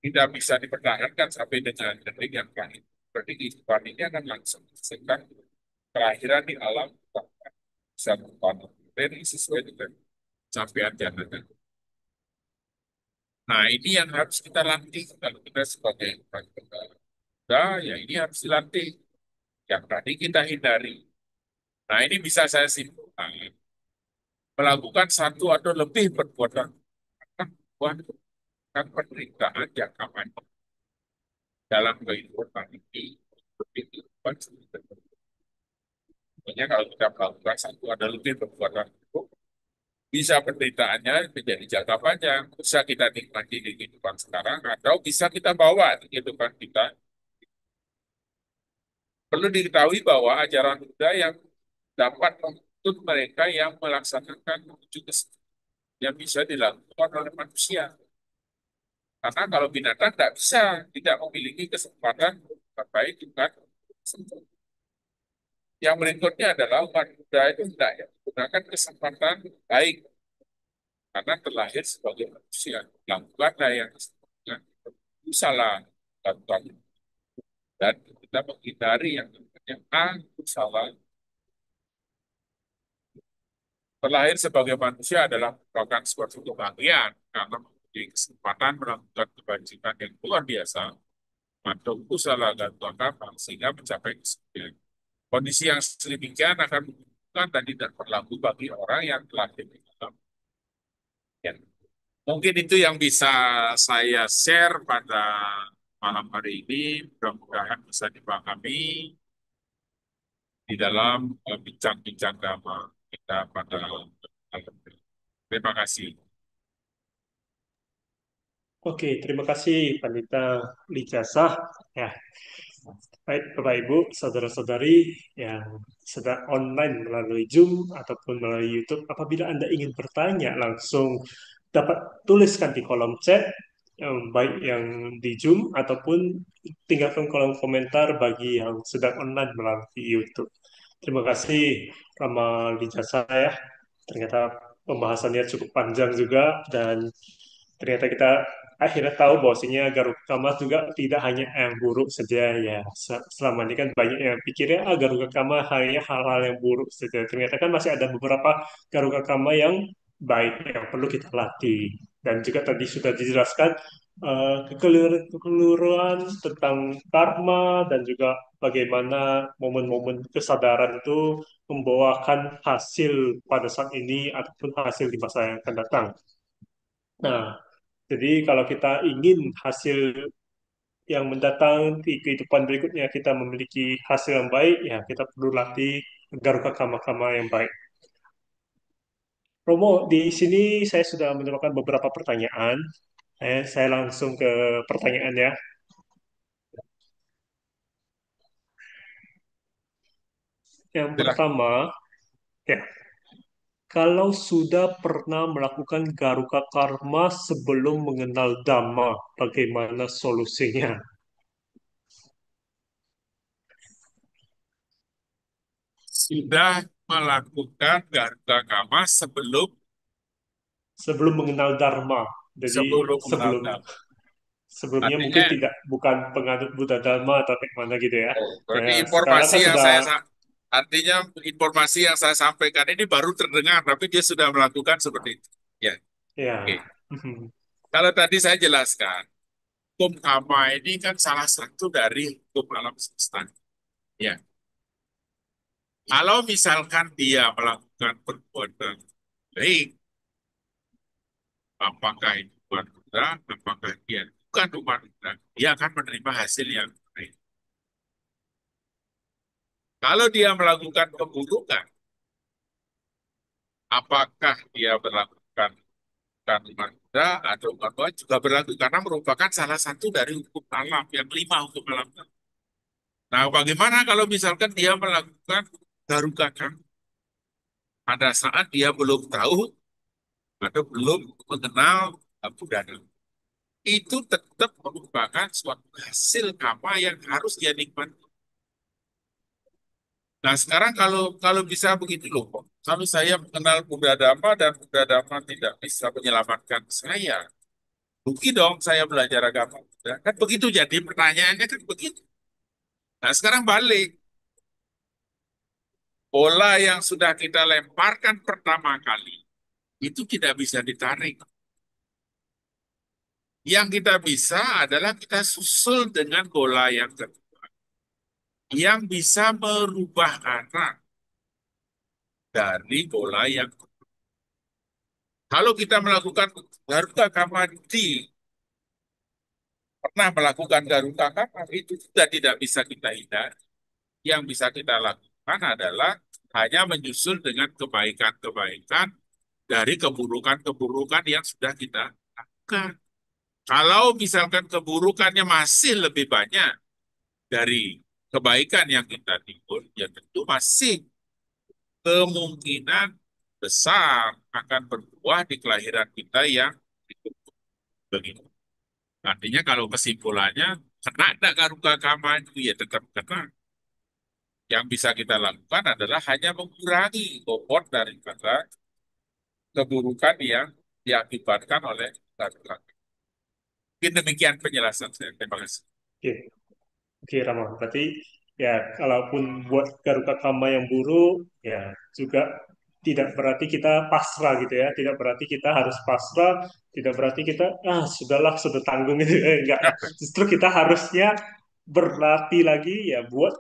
tidak bisa dipertahankan sampai dengan detik yang terakhir, berarti kehidupan ini akan langsung menghasilkan kelahiran di alam bisa berpanen materi sesuai dengan capaian jangan. Nah, ini yang harus kita latih kalau kita sebagai pemuda, ya ini harus dilatih. Yang tadi kita hindari. Nah, ini bisa saya simpulkan. Melakukan satu atau lebih perbuatan akan membuahkan penderitaan jangka panjang dalam kehidupan ini. Begitu. Pokoknya kalau kita melakukan satu atau lebih perbuatan itu, bisa penderitaannya menjadi jangka panjang. Bisa kita nikmati di kehidupan sekarang, atau bisa kita bawa di kehidupan kita. Perlu diketahui bahwa ajaran Buddha yang dapat menuntut mereka yang melaksanakan menuju kesenangan yang bisa dilakukan oleh manusia. Karena kalau binatang tidak bisa, tidak memiliki kesempatan terbaik dengan yang berikutnya adalah umat Buddha itu tidak ya, menggunakan kesempatan baik karena terlahir sebagai manusia. Lakukanlah yang disebutkan salah dan kita menghindari yang namanya aku salah. Terlahir sebagai manusia adalah merupakan suatu kebahagiaan karena memiliki kesempatan melakukan kebajikan yang luar biasa atau usaha dan kapal sehingga mencapai kesucian. Kondisi yang sedemikian akan menunjukkan dan tidak berlaku bagi orang yang telah di dalam. Ya. Mungkin itu yang bisa saya share pada malam hari ini. Mudah-mudahan bisa dipahami di dalam bincang-bincang agama kita pada malam ini. Terima kasih. Oke, terima kasih Pandita Lijasah. Ya, baik Bapak Ibu, saudara-saudari yang sedang online melalui Zoom ataupun melalui YouTube, apabila Anda ingin bertanya langsung dapat tuliskan di kolom chat, baik yang di Zoom ataupun tinggalkan kolom komentar bagi yang sedang online melalui YouTube. Terima kasih Rama Lijasah ya. Ternyata pembahasannya cukup panjang juga dan ternyata kita akhirnya tahu bahwasanya Garukama juga tidak hanya yang buruk saja ya. Selama ini kan banyak yang pikirnya Garukama hanya hal-hal yang buruk saja. Ternyata kan masih ada beberapa Garukama yang baik yang perlu kita latih. Dan juga tadi sudah dijelaskan kekeliruan tentang karma dan juga bagaimana momen-momen kesadaran itu membawakan hasil pada saat ini ataupun hasil di masa yang akan datang. Nah, jadi kalau kita ingin hasil yang mendatang di kehidupan berikutnya kita memiliki hasil yang baik, ya kita perlu latih garuka kama-kama yang baik. Romo, di sini saya sudah menyuarakan beberapa pertanyaan. Saya langsung ke pertanyaan ya. Yang Silakan. pertama, ya, kalau sudah pernah melakukan garuka karma sebelum mengenal Dhamma, bagaimana solusinya? Sudah melakukan Garuda Kama sebelum Sebelum mengenal Dharma. Jadi sebelum mengenal sebelum Dhamma. sebelumnya mungkin Artinya, tidak bukan penganut Buddha Dharma atau kayak mana gitu ya. oh, berarti Nah, sekarang informasi kan yang sudah artinya informasi yang saya sampaikan ini baru terdengar, tapi dia sudah melakukan seperti itu. Ya, oke. ya. Kalau tadi saya jelaskan, hukum karma ini kan salah satu dari hukum alam semesta. Ya, kalau misalkan dia melakukan perbuatan baik, apakah itu umat Buddha, apakah dia bukan umat Buddha, dia akan menerima hasil yang baik. Kalau dia melakukan keburukan, apakah dia melakukan bukan umat Buddha atau umat Buddha juga berlaku karena merupakan salah satu dari hukum alam yang lima hukum alam. Nah, bagaimana kalau misalkan dia melakukan garuda pada saat dia belum tahu atau belum mengenal Buddha? Itu tetap merupakan suatu hasil karma yang harus dia nikmati. Nah, sekarang kalau kalau bisa begitu loh, kalau saya mengenal Buddha Dhamma dan Buddha Dhamma tidak bisa menyelamatkan saya, rugi dong saya belajar agama Buddha. Kan begitu jadi pertanyaannya kan begitu. Nah, sekarang balik. Bola yang sudah kita lemparkan pertama kali, itu tidak bisa ditarik. Yang kita bisa adalah kita susul dengan bola yang kedua, yang bisa merubah arah dari bola yang kalau kita melakukan Garuda Kamadi, pernah melakukan Garuda Kamadi, itu sudah tidak bisa kita hindari. Yang bisa kita lakukan adalah hanya menyusul dengan kebaikan-kebaikan dari keburukan-keburukan yang sudah kita lakukan. Kalau misalkan keburukannya masih lebih banyak dari kebaikan yang kita timbul, ya tentu masih kemungkinan besar akan berbuah di kelahiran kita yang begitu. Artinya kalau kesimpulannya, kena tidak karuka kama itu ya tetap kena. Yang bisa kita lakukan adalah hanya mengurangi bobot daripada keburukan yang diakibatkan oleh karuka. Mungkin demikian penjelasan saya. Terima kasih. Oke, oke Rama. Berarti ya kalaupun buat Garuda Kama yang buruk, ya juga tidak berarti kita pasrah gitu ya. Tidak berarti kita harus pasrah. Tidak berarti kita sudahlah sudah tanggung gitu. Enggak. Justru kita harusnya berlatih lagi ya buat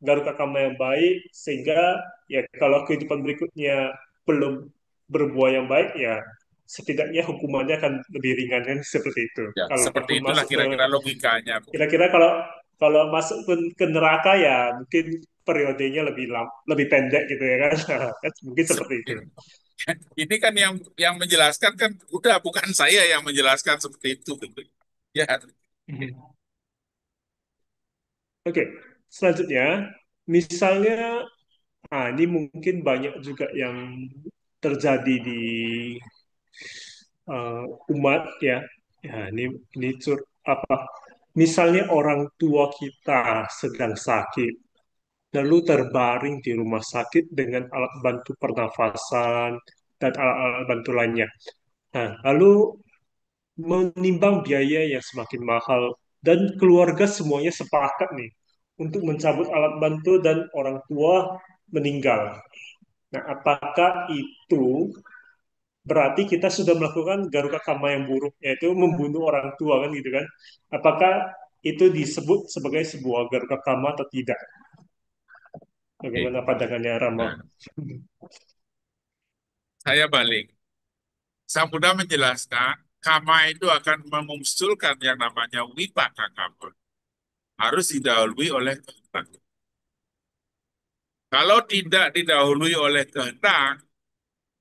Garuda Kama yang baik sehingga ya kalau kehidupan berikutnya belum berbuah yang baik ya setidaknya hukumannya akan lebih ringan kan seperti itu. Ya, seperti Kalaupun itulah masuk ke kira-kira logikanya. kira-kira kalau kalau masuk ke neraka ya mungkin periodenya lebih pendek gitu ya kan. Kan mungkin seperti itu. Ini kan yang menjelaskan kan udah bukan saya yang menjelaskan seperti itu gitu. Ya, Mhm. Oke, selanjutnya misalnya ini mungkin banyak juga yang terjadi di umat ya. Ya, ini apa? Misalnya orang tua kita sedang sakit, lalu terbaring di rumah sakit dengan alat bantu pernafasan dan alat-alat bantu lainnya. Nah, lalu menimbang biaya yang semakin mahal dan keluarga semuanya sepakat nih untuk mencabut alat bantu dan orang tua meninggal. Nah, apakah itu berarti kita sudah melakukan garuda karma yang buruk, yaitu membunuh orang tua kan gitu kan? Apakah itu disebut sebagai sebuah garuda karma atau tidak? oke. Bagaimana pandangannya Rama? Nah, saya balik. Sang Buddha menjelaskan, kama itu akan memunculkan yang namanya wipaka kama. Harus didahului oleh kehendak. Kalau tidak didahului oleh kehendak,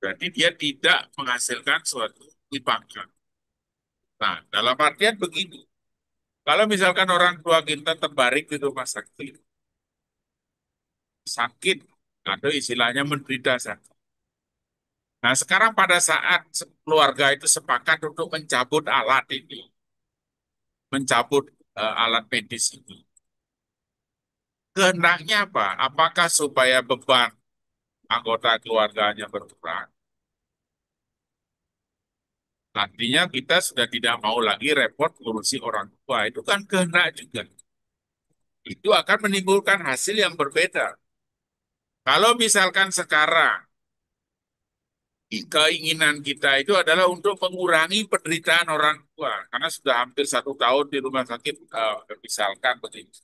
berarti dia tidak menghasilkan suatu wipaka. Nah, dalam artian begini, kalau misalkan orang tua kita terbaring di rumah sakit atau istilahnya menderita sakit. Nah, sekarang pada saat keluarga itu sepakat untuk mencabut alat ini, mencabut alat medis ini, kehendaknya apa? Apakah supaya beban anggota keluarganya berkurang? Artinya kita sudah tidak mau lagi repot ngurusi orang tua. Itu kan kehendak juga. Itu akan menimbulkan hasil yang berbeda. Kalau misalkan sekarang keinginan kita itu adalah untuk mengurangi penderitaan orang tua, karena sudah hampir 1 tahun di rumah sakit, misalkan begitu.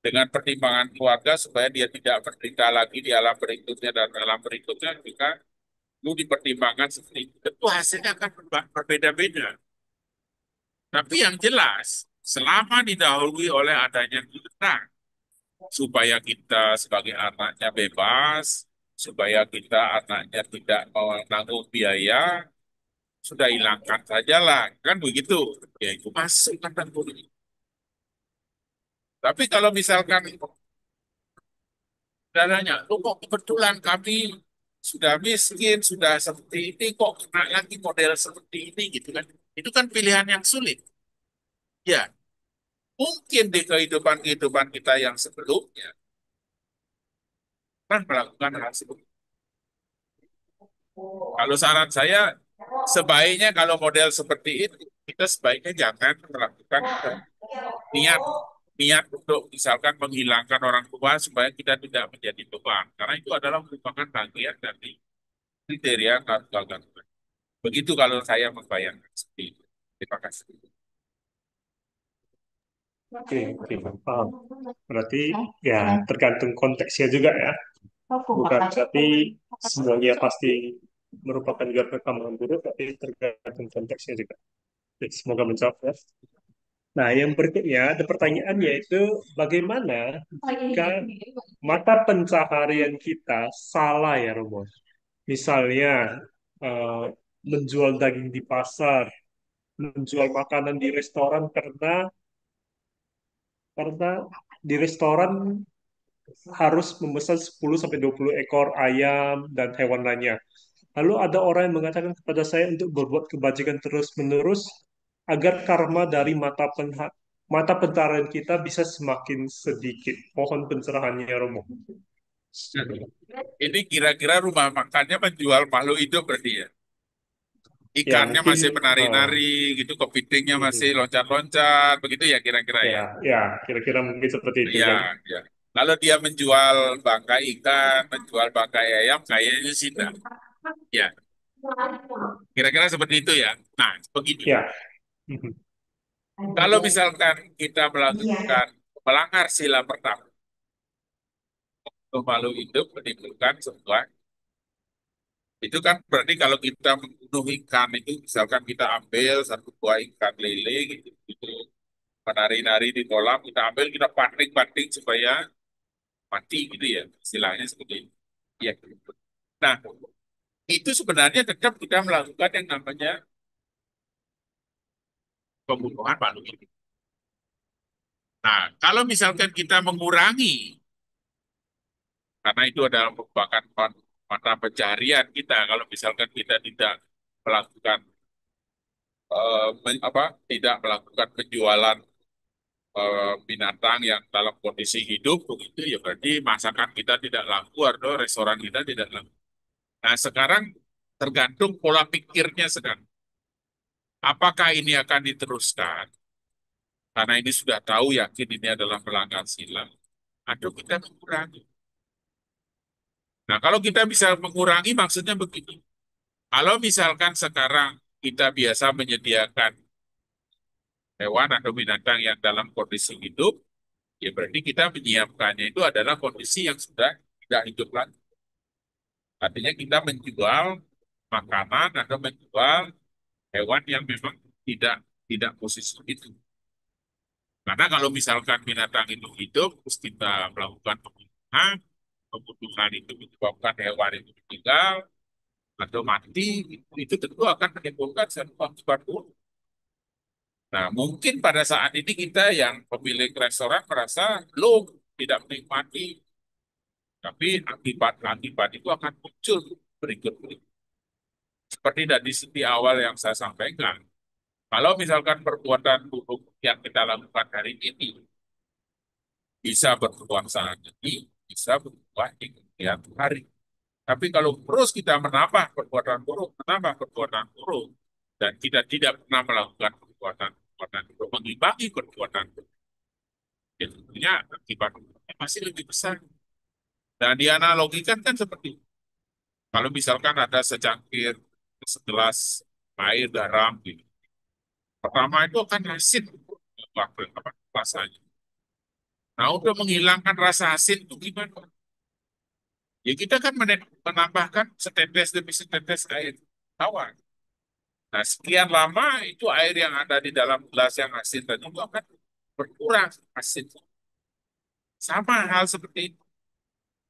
Dengan pertimbangan keluarga supaya dia tidak menderita lagi di alam berikutnya dan alam berikutnya juga itu dipertimbangkan seperti itu. Tentu hasilnya akan berbeda-beda. Tapi yang jelas, selama didahului oleh adanya kehendak, supaya kita sebagai anaknya bebas, supaya kita anaknya tidak menanggung biaya, sudah hilangkan sajalah, kan begitu. Ya itu masuk kategori. Tapi kalau misalkan dananya, "Loh, kok kebetulan kami sudah miskin, sudah seperti ini, kok kena lagi model seperti ini," gitu kan. Itu kan pilihan yang sulit. Ya, mungkin di kehidupan-kehidupan kita yang sebelumnya kan melakukan hal seperti itu. Kalau saran saya, sebaiknya kalau model seperti itu, kita sebaiknya jangan melakukan niat niat untuk misalkan menghilangkan orang tua supaya kita tidak menjadi beban. Karena itu adalah merupakan bagian dari kriteria gagal. Begitu kalau saya membayangkan seperti itu. Terima kasih. Oke, oke, paham. Berarti ya tergantung konteksnya juga ya. Bukan berarti semuanya pasti merupakan juga perkembangan buruk, tapi tergantung konteksnya juga. Jadi, semoga menjawab ya. Nah, yang berikutnya ada pertanyaan yaitu bagaimana jika mata pencaharian kita salah ya Romo? Misalnya eh, menjual daging di pasar, menjual makanan di restoran karena di restoran harus memesan 10 sampai 20 ekor ayam dan hewan lainnya. Lalu ada orang yang mengatakan kepada saya untuk berbuat kebajikan terus-menerus agar karma dari mata pencaharian kita bisa semakin sedikit. Mohon pencerahannya, Romo. Ini kira-kira rumah makannya menjual makhluk hidup berarti ya. Ya, Ikannya mungkin masih menari-nari gitu, kepitingnya masih mhm. loncat-loncat, begitu ya kira-kira Ya, ya. ya, kira-kira mungkin seperti itu Ya, kan. ya. Kalau dia menjual bangkai ikan, menjual bangkai ayam, kayaknya sih enggak. Ya, kira-kira seperti itu ya. Nah, begini. Ya. Mhm. Kalau misalkan kita melakukan melanggar sila pertama, malu hidup menimbulkan sebuah, itu kan berarti kalau kita membunuh ikan itu, misalkan kita ambil satu buah ikan lele gitu, gitu menari-nari di kolam, kita ambil, kita banting-banting supaya mati gitu ya, istilahnya seperti itu. Ya. Nah, itu sebenarnya tetap kita melakukan yang namanya pembunuhan makhluk hidup. Nah, kalau misalkan kita mengurangi, karena itu adalah merupakan mata pencaharian kita, kalau misalkan kita tidak melakukan tidak melakukan penjualan binatang yang dalam kondisi hidup begitu ya berarti masakan kita tidak laku atau restoran kita tidak laku. Nah, sekarang tergantung pola pikirnya sekarang. Apakah ini akan diteruskan? Karena ini sudah tahu yakin ini adalah melanggar sila. Atau kita mengurangi. Nah, kalau kita bisa mengurangi maksudnya begini. Kalau misalkan sekarang kita biasa menyediakan hewan atau binatang yang dalam kondisi hidup, ya berarti kita menyiapkannya itu adalah kondisi yang sudah tidak hidup lagi. Artinya kita menjual makanan atau menjual hewan yang memang tidak tidak posisi itu. Karena kalau misalkan binatang itu hidup, terus kita melakukan pembunuhan, pembunuhan itu menyebabkan hewan itu meninggal atau mati, itu tentu akan menimbulkan satu akibat buruk. Nah, mungkin pada saat ini kita yang pemilik restoran merasa belum tidak menikmati, tapi akibat-akibat itu akan muncul berikut-berikut. Seperti di awal yang saya sampaikan, kalau misalkan perbuatan buruk yang kita lakukan hari ini bisa berbuah saat ini, bisa berbuah di kemudian hari. Tapi kalau terus kita menambah perbuatan buruk, dan kita tidak pernah melakukan perbuatan untuk mengimbangi perbuatan, ya tentunya akibatnya masih lebih besar. Dan dianalogikan kan seperti itu. Kalau misalkan ada secangkir, segelas air garam, gitu. Pertama itu akan asin waktu apa rasanya. Nah, untuk menghilangkan rasa asin itu gimana? Ya kita kan menambahkan setetes demi setetes air tawar. Nah, sekian lama itu air yang ada di dalam gelas yang asin tadi itu akan berkurang asin. Sama hal seperti itu.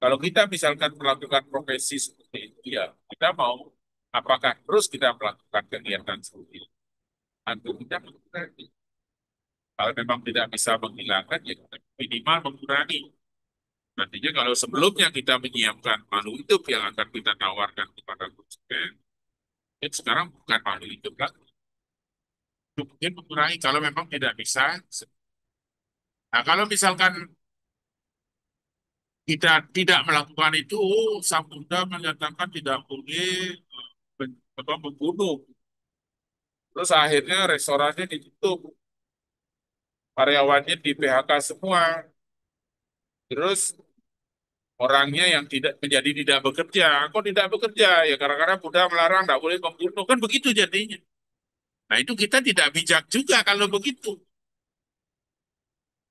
Kalau kita misalkan melakukan profesi seperti itu, ya kita mau apakah terus kita melakukan kegiatan seperti itu? Atau kita mengurangi? Kalau memang tidak bisa menghilangkan, ya kita minimal mengurangi. Nantinya kalau sebelumnya kita menyiapkan makhluk hidup yang akan kita tawarkan kepada konsumen, ya sekarang bukan makhluk hidup lagi. Itu mungkin mengurangi kalau memang tidak bisa. Nah, kalau misalkan kita tidak melakukan itu, Sang Buddha menyatakan tidak boleh membunuh. Terus akhirnya restorannya ditutup, karyawannya di PHK semua. Terus orangnya yang tidak menjadi tidak bekerja, kok tidak bekerja? Ya karena Buddha melarang tidak boleh membunuh, kan begitu jadinya. Nah itu kita tidak bijak juga kalau begitu.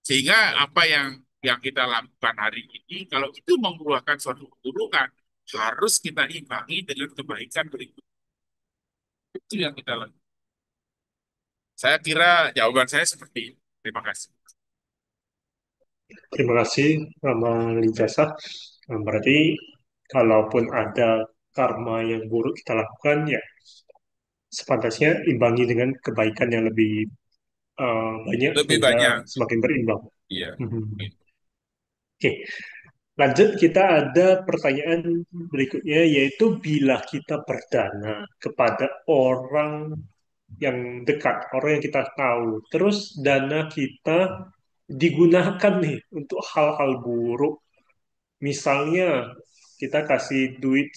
Sehingga apa yang kita lakukan hari ini, kalau itu membuahkan suatu keburukan, harus kita imbangi dengan kebaikan berikut. Itu yang kita lakukan. Saya kira jawaban saya seperti ini. Terima kasih. Terima kasih, Rama Lijasa. Berarti kalaupun ada karma yang buruk kita lakukan, ya sepantasnya imbangi dengan kebaikan yang lebih banyak Lebih sehingga banyak. semakin berimbang. Iya. Mhm. Oke, lanjut kita ada pertanyaan berikutnya yaitu bila kita berdana kepada orang yang dekat, orang yang kita tahu, terus dana kita digunakan nih untuk hal-hal buruk. Misalnya kita kasih duit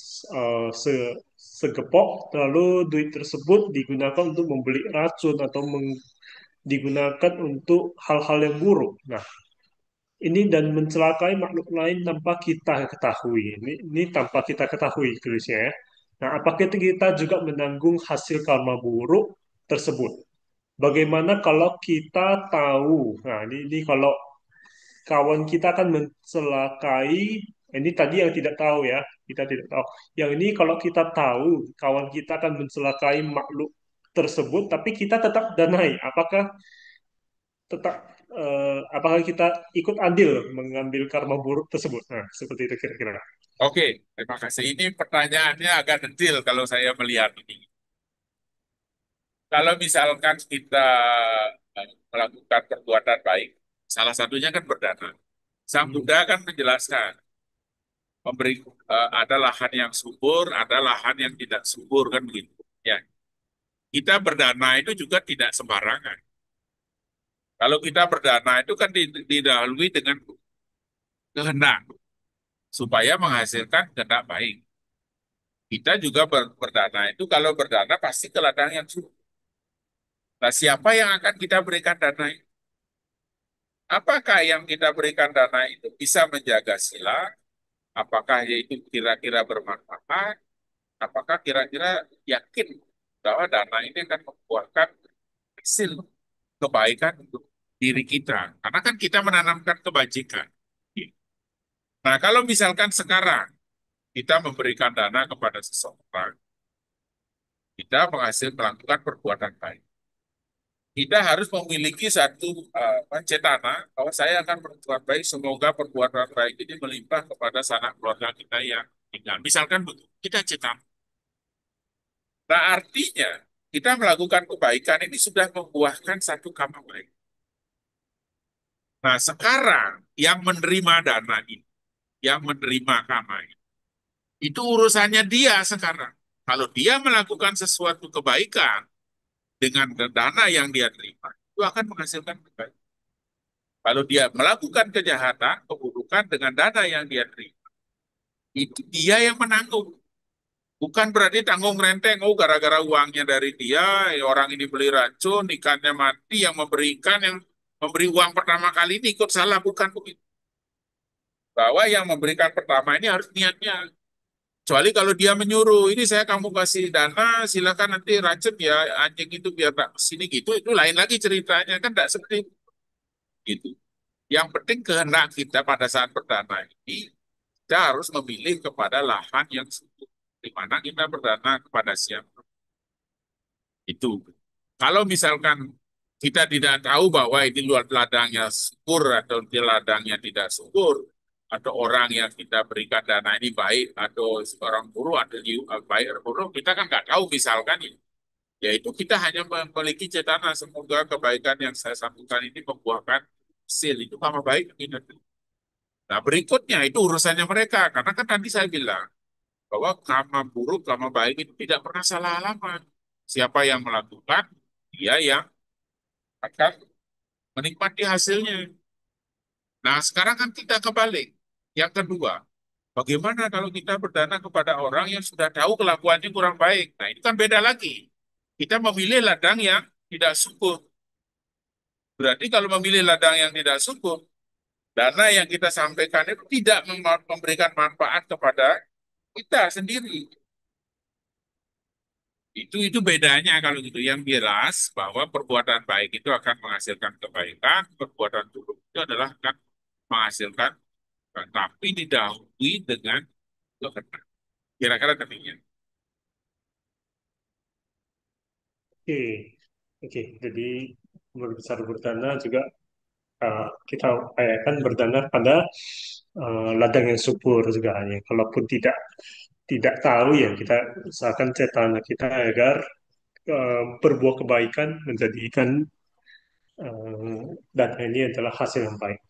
segepok, lalu duit tersebut digunakan untuk membeli racun atau digunakan untuk hal-hal yang buruk. Nah, ini dan mencelakai makhluk lain tanpa kita ketahui. Ini tanpa kita ketahui tulisnya ya. Nah, apakah kita juga menanggung hasil karma buruk tersebut? Bagaimana kalau kita tahu? Nah, ini kalau kawan kita akan mencelakai, ini tadi yang tidak tahu ya, kita tidak tahu. Yang ini kalau kita tahu kawan kita akan mencelakai makhluk tersebut, tapi kita tetap danai. Apakah kita ikut andil mengambil karma buruk tersebut? Nah, seperti itu kira-kira. Oke, terima kasih. Ini pertanyaannya agak detail kalau saya melihat ini. Kalau misalkan kita melakukan perbuatan baik, salah satunya kan berdana. Sang Hmm. Buddha kan menjelaskan, memberi ada lahan yang subur, ada lahan yang tidak subur kan begitu. Ya, kita berdana itu juga tidak sembarangan. Kalau kita berdana itu kan didahului dengan kehendak supaya menghasilkan kehendak baik. Kita juga berdana itu kalau berdana pasti ke ladang yang subur. Nah, siapa yang akan kita berikan dana itu? Apakah yang kita berikan dana itu bisa menjaga sila? Apakah yaitu kira-kira bermanfaat? Apakah kira-kira yakin bahwa dana ini akan membuahkan hasil kebaikan untuk diri kita? Karena kan kita menanamkan kebajikan. Nah, kalau misalkan sekarang kita memberikan dana kepada seseorang, kita melakukan perbuatan baik. Kita harus memiliki satu cetana bahwa saya akan berbuat baik, semoga perbuatan baik ini melimpah kepada sanak keluarga kita yang tinggal. Misalkan begitu, kita cetana. Nah, artinya kita melakukan kebaikan ini sudah membuahkan satu karma baik. Nah, sekarang yang menerima dana ini, yang menerima karma ini, itu urusannya dia sekarang. Kalau dia melakukan sesuatu kebaikan dengan dana yang dia terima, itu akan menghasilkan kebaikan. Kalau dia melakukan kejahatan, keburukan dengan dana yang dia terima, itu dia yang menanggung. Bukan berarti tanggung renteng, oh gara-gara uangnya dari dia, orang ini beli racun, ikannya mati, yang memberikan, yang memberi uang pertama kali ini ikut salah, bukan begitu. Bahwa yang memberikan pertama ini harus niatnya. Kecuali kalau dia menyuruh, ini saya kamu kasih dana, silakan nanti racun ya, anjing itu biar tak sini gitu, itu lain lagi ceritanya, kan tidak seperti itu. Yang penting kehendak kita pada saat berdana ini, kita harus memilih kepada lahan yang subur, di mana kita berdana kepada siapa. Itu. Kalau misalkan kita tidak tahu bahwa ini luar ladangnya subur atau di ladangnya tidak subur, atau orang yang kita berikan dana ini baik atau seorang guru atau baik atau buruk, kita kan nggak tahu misalkan ya. Yaitu kita hanya memiliki cetana semoga kebaikan yang saya sampaikan ini membuahkan hasil itu sama baik gitu. Nah berikutnya itu urusannya mereka karena kan tadi saya bilang bahwa karma buruk, karma baik itu tidak pernah salah alamat. Siapa yang melakukan, dia yang akan menikmati hasilnya. Nah, sekarang kan kita kebalik. Yang kedua, bagaimana kalau kita berdana kepada orang yang sudah tahu kelakuannya kurang baik? Nah, itu kan beda lagi. Kita memilih ladang yang tidak subur. Berarti kalau memilih ladang yang tidak subur, dana yang kita sampaikan itu tidak memberikan manfaat kepada kita sendiri. Itu bedanya kalau gitu. Yang jelas bahwa perbuatan baik itu akan menghasilkan kebaikan, perbuatan buruk itu adalah akan menghasilkan, tapi didahului dengan kehendak. Kira-kira demikian. Oke, oke. Jadi berbicara berdana juga kita upayakan berdana pada ladang yang subur juga ya. Kalaupun tidak tahu ya kita usahakan cetana kita agar berbuah kebaikan menjadikan dana ini adalah hasil yang baik.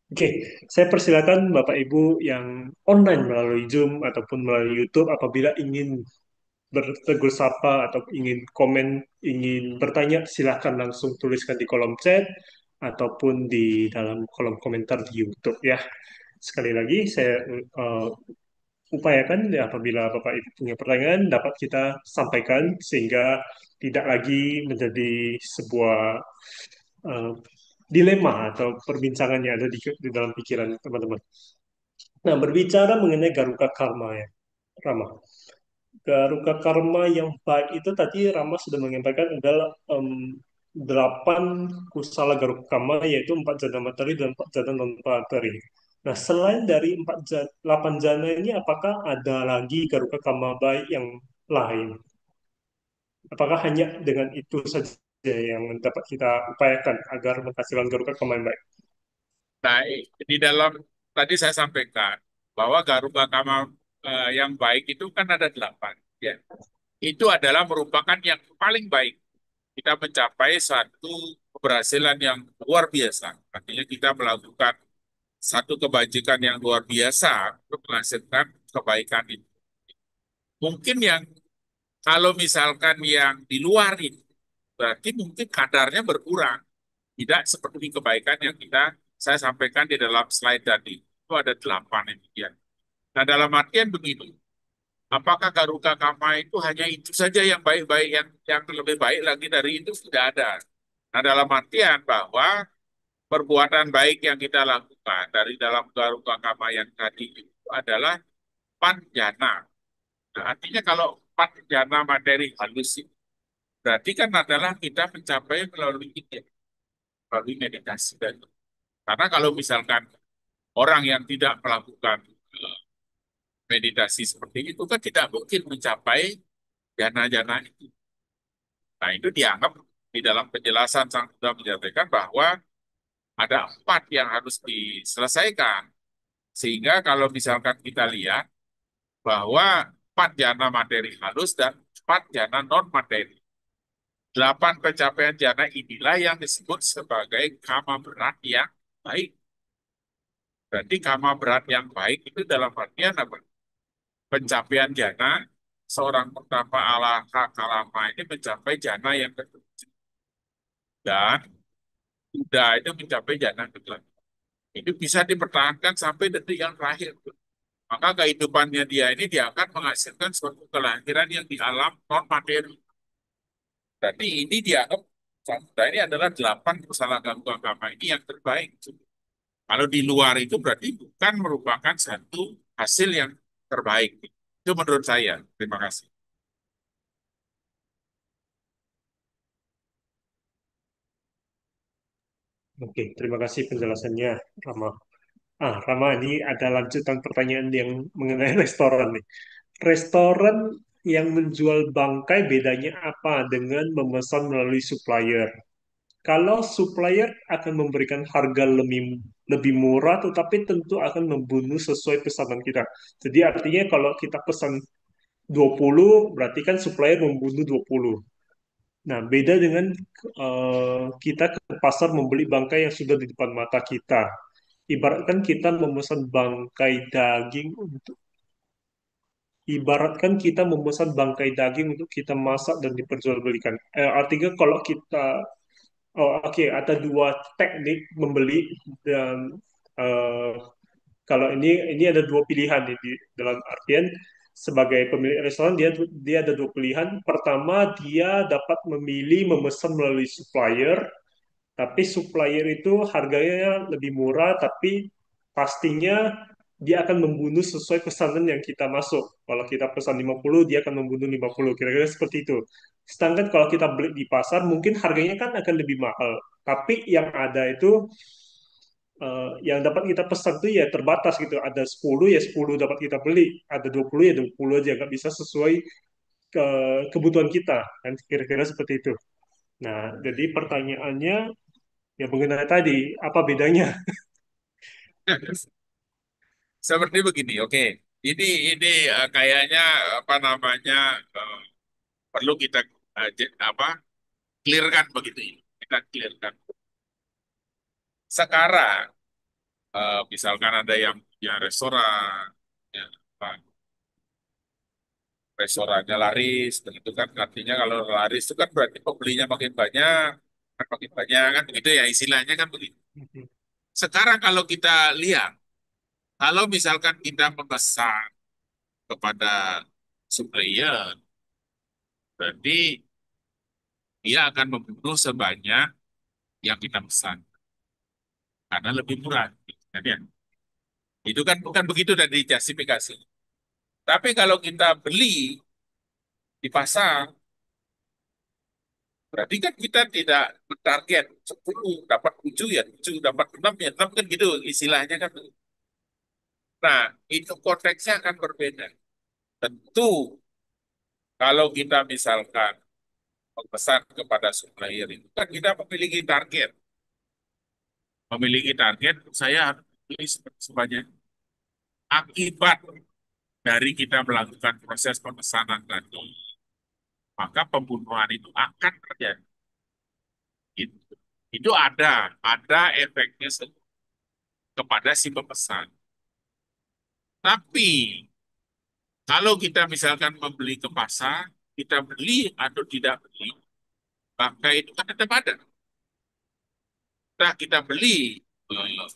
Oke, saya persilakan Bapak Ibu yang online melalui Zoom ataupun melalui YouTube apabila ingin bertegur sapa atau ingin komen, ingin bertanya, silahkan langsung tuliskan di kolom chat ataupun di dalam kolom komentar di YouTube ya. Sekali lagi saya upayakan ya, apabila Bapak Ibu punya pertanyaan dapat kita sampaikan sehingga tidak lagi menjadi sebuah eh, dilema atau perbincangan yang ada di dalam pikiran teman-teman. Nah, berbicara mengenai Garuka Karma ya, Rama. Garuka Karma yang baik itu tadi Rama sudah menyampaikan adalah 8 kusala Garuka Karma yaitu 4 jana materi dan 4 jana non materi. Nah, selain dari 8 jana ini apakah ada lagi Garuka Karma baik yang lain? Apakah hanya dengan itu saja yang dapat kita upayakan agar menghasilkan Garuka Karma yang baik? Nah, di dalam tadi saya sampaikan bahwa Garuda Kama yang baik itu kan ada 8. Ya. Itu adalah merupakan yang paling baik. Kita mencapai satu keberhasilan yang luar biasa. Artinya kita melakukan satu kebajikan yang luar biasa untuk menghasilkan kebaikan itu. Mungkin yang kalau misalkan yang di luar itu, berarti mungkin kadarnya berkurang. Tidak seperti kebaikan yang saya sampaikan di dalam slide tadi. Itu ada 8 demikian. Nah, dalam artian begini, apakah Garuka Kama itu hanya itu saja yang baik-baik, yang lebih baik lagi dari itu tidak ada. Nah, dalam artian bahwa perbuatan baik yang kita lakukan dari dalam Garuka Kama yang tadi itu adalah panjana. Nah, artinya kalau panjana materi halus itu, berarti kan adalah kita mencapai melalui ini, melalui meditasi. Karena kalau misalkan orang yang tidak melakukan meditasi seperti itu kan tidak mungkin mencapai jana-jana itu. Nah, itu dianggap di dalam penjelasan Sang Buddha menyampaikan bahwa ada 4 yang harus diselesaikan. Sehingga kalau misalkan kita lihat bahwa 4 jana materi halus dan 4 jana non-materi. 8 pencapaian jana inilah yang disebut sebagai kama berat yang baik. Berarti kama berat yang baik itu dalam artian apa? Pencapaian jana seorang pertama ala kalama ini mencapai jana yang ketujuh dan sudah itu mencapai jana ke-8. Itu bisa dipertahankan sampai detik yang terakhir. Maka kehidupannya dia ini dia akan menghasilkan suatu kelahiran yang di alam non materi. Jadi ini dianggap Samudra ini adalah 8 pusaka ganggu agama ini yang terbaik. Kalau di luar itu berarti bukan merupakan satu hasil yang terbaik. Itu menurut saya. Terima kasih. Oke, terima kasih penjelasannya, Rama. Rama, ini ada lanjutan pertanyaan yang mengenai restoran nih. Restoran yang menjual bangkai bedanya apa dengan memesan melalui supplier? Kalau supplier akan memberikan harga lebih lebih murah, tetapi tentu akan membunuh sesuai pesanan kita. Jadi artinya kalau kita pesan 20, berarti kan supplier membunuh 20. Nah, beda dengan kita ke pasar membeli bangkai yang sudah di depan mata kita. Ibaratkan kita memesan bangkai daging untuk Ibaratkan kita memesan bangkai daging untuk kita masak dan diperjualbelikan. Artinya kalau kita ada dua teknik membeli dan eh, kalau ini ada dua pilihan nih, dalam artian sebagai pemilik restoran dia dia ada dua pilihan. Pertama, dia dapat memilih memesan melalui supplier, tapi supplier itu harganya lebih murah, tapi pastinya dia akan membunuh sesuai pesanan yang kita masuk. Kalau kita pesan 50, dia akan membunuh 50. Kira-kira seperti itu. Sedangkan kalau kita beli di pasar, mungkin harganya kan akan lebih mahal. Tapi yang ada itu, yang dapat kita pesan tuh ya terbatas gitu. Ada 10, ya 10 dapat kita beli. Ada 20, ya 20 aja. Nggak bisa sesuai ke kebutuhan kita. Kan kira-kira seperti itu. Nah, jadi pertanyaannya, ya mengenai tadi, apa bedanya? Seperti begini, oke. Ini kayaknya apa namanya eh, perlu kita apa clearkan begitu ya. Kita clearkan. Sekarang misalkan ada yang punya restoran, ya, apa, restorannya laris, begitu kan artinya kalau laris itu kan berarti pembelinya makin banyak kan begitu ya istilahnya kan begitu. Sekarang kalau kita lihat, kalau misalkan kita memesan kepada supplier, berarti dia akan membunuh sebanyak yang kita pesan karena lebih murah. Jadi ya, itu kan bukan begitu dari justifikasi. Tapi kalau kita beli di pasar, berarti kan kita tidak target 10 dapat 7 ya 7 dapat 6 ya 6 kan gitu istilahnya kan. Nah, itu konteksnya akan berbeda. Tentu kalau kita misalkan pesan kepada supplier itu kan kita memiliki target. Memiliki target, saya harus beli sebanyak akibat dari kita melakukan proses pemesanan tadi, maka pembunuhan itu akan terjadi. Itu, itu ada efeknya kepada si pemesan. Tapi kalau kita misalkan membeli ke pasar, kita beli atau tidak beli, maka itu kan tetap ada. Nah, kita beli eh,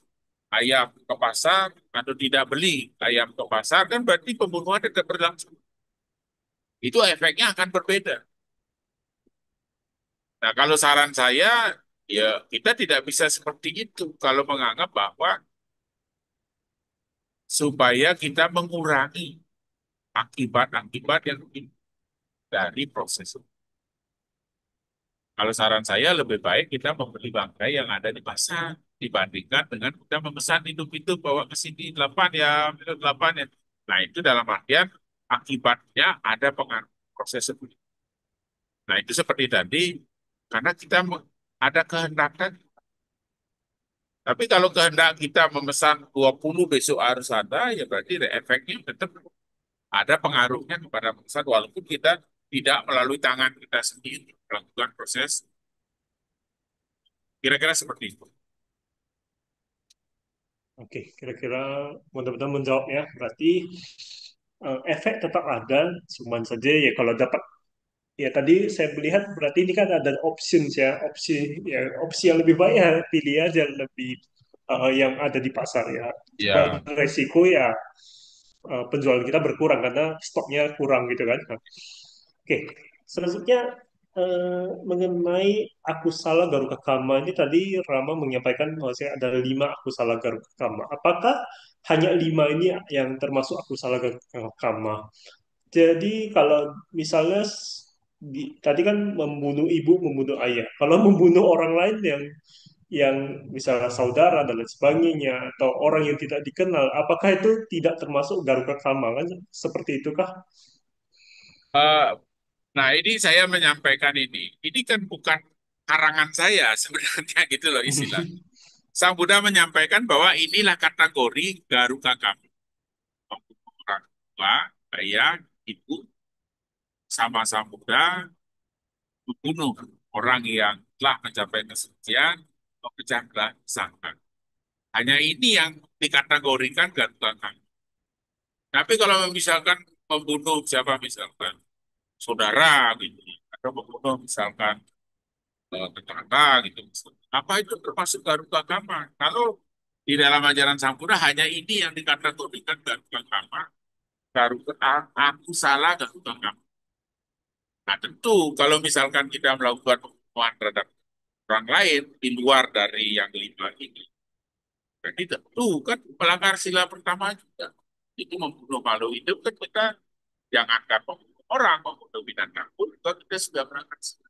ayam ke pasar atau tidak beli ayam ke pasar, kan berarti pembunuhan tetap berlangsung. Itu efeknya akan berbeda. Nah, kalau saran saya, ya kita tidak bisa seperti itu kalau menganggap bahwa supaya kita mengurangi akibat-akibat yang dari proses itu. Kalau saran saya lebih baik kita membeli bangkai yang ada di pasar dibandingkan dengan kita memesan itu bawa ke sini 8 ya, 8 ya. Nah, itu dalam artian akibatnya ada pengaruh proses itu. Nah, itu seperti tadi karena kita ada kehendak tadi. Tapi kalau kehendak kita memesan 20 besok harus ada, ya berarti efeknya tetap ada pengaruhnya kepada pemesan walaupun kita tidak melalui tangan kita sendiri melakukan proses. Kira-kira seperti itu. Oke, kira-kira mudah-mudahan menjawab ya. Berarti efek tetap ada, cuman saja ya kalau dapat, ya tadi saya melihat berarti ini kan ada options ya, opsi yang lebih baik ya pilih aja lebih yang ada di pasar ya. Cuman Ya, resiko ya penjualan kita berkurang karena stoknya kurang gitu kan. Nah, oke, selanjutnya mengenai Akusala Garuda Kama ini tadi Rama menyampaikan bahwa ada 5 Akusala Garuda Kama. Apakah hanya 5 ini yang termasuk Akusala Garuda Kama? Jadi kalau misalnya tadi kan membunuh ibu, membunuh ayah. Kalau membunuh orang lain yang misalnya saudara dan lain sebagainya atau orang yang tidak dikenal, apakah itu tidak termasuk Garuda Kama kan? Seperti itukah? Eh, nah, ini saya menyampaikan ini. Ini kan bukan karangan saya sebenarnya gitu loh istilah. Sang Buddha menyampaikan bahwa inilah kategori garuka kami. Orang tua, ayah, ibu, sama-sama muda, membunuh orang yang telah mencapai kesucian, memecah belah sangka. Hanya ini yang dikategorikan garuka kami. Tapi kalau misalkan membunuh siapa misalkan saudara gitu, atau membunuh misalkan tetangga gitu, apa itu termasuk garuka kama? Kalau di dalam ajaran Sang Buddha hanya ini yang dikategorikan garuka kama, garuka aku salah garuka kama. Nah tentu kalau misalkan kita melakukan pembunuhan terhadap orang lain di luar dari yang 5 ini, jadi tentu kan melanggar sila pertama juga. Itu membunuh makhluk hidup kan kita jangankan membunuh orang, membunuh binatang pun kita sudah melanggar sila.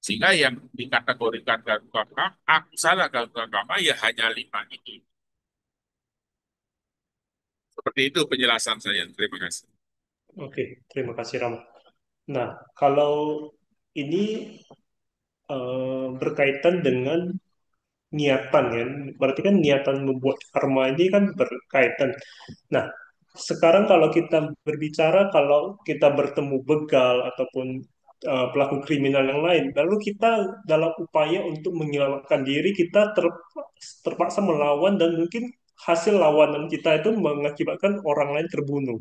Sehingga yang dikategorikan garuka kama, aku salah garuka kama ya hanya 5 ini. Seperti itu penjelasan saya. Terima kasih. Oke, terima kasih Ram. Nah, kalau ini berkaitan dengan niatan ya, berarti kan niatan membuat karma ini kan berkaitan. Nah, sekarang kalau kita berbicara kalau kita bertemu begal ataupun pelaku kriminal yang lain, lalu kita dalam upaya untuk menyelamatkan diri kita terpaksa melawan dan mungkin hasil lawanan kita itu mengakibatkan orang lain terbunuh.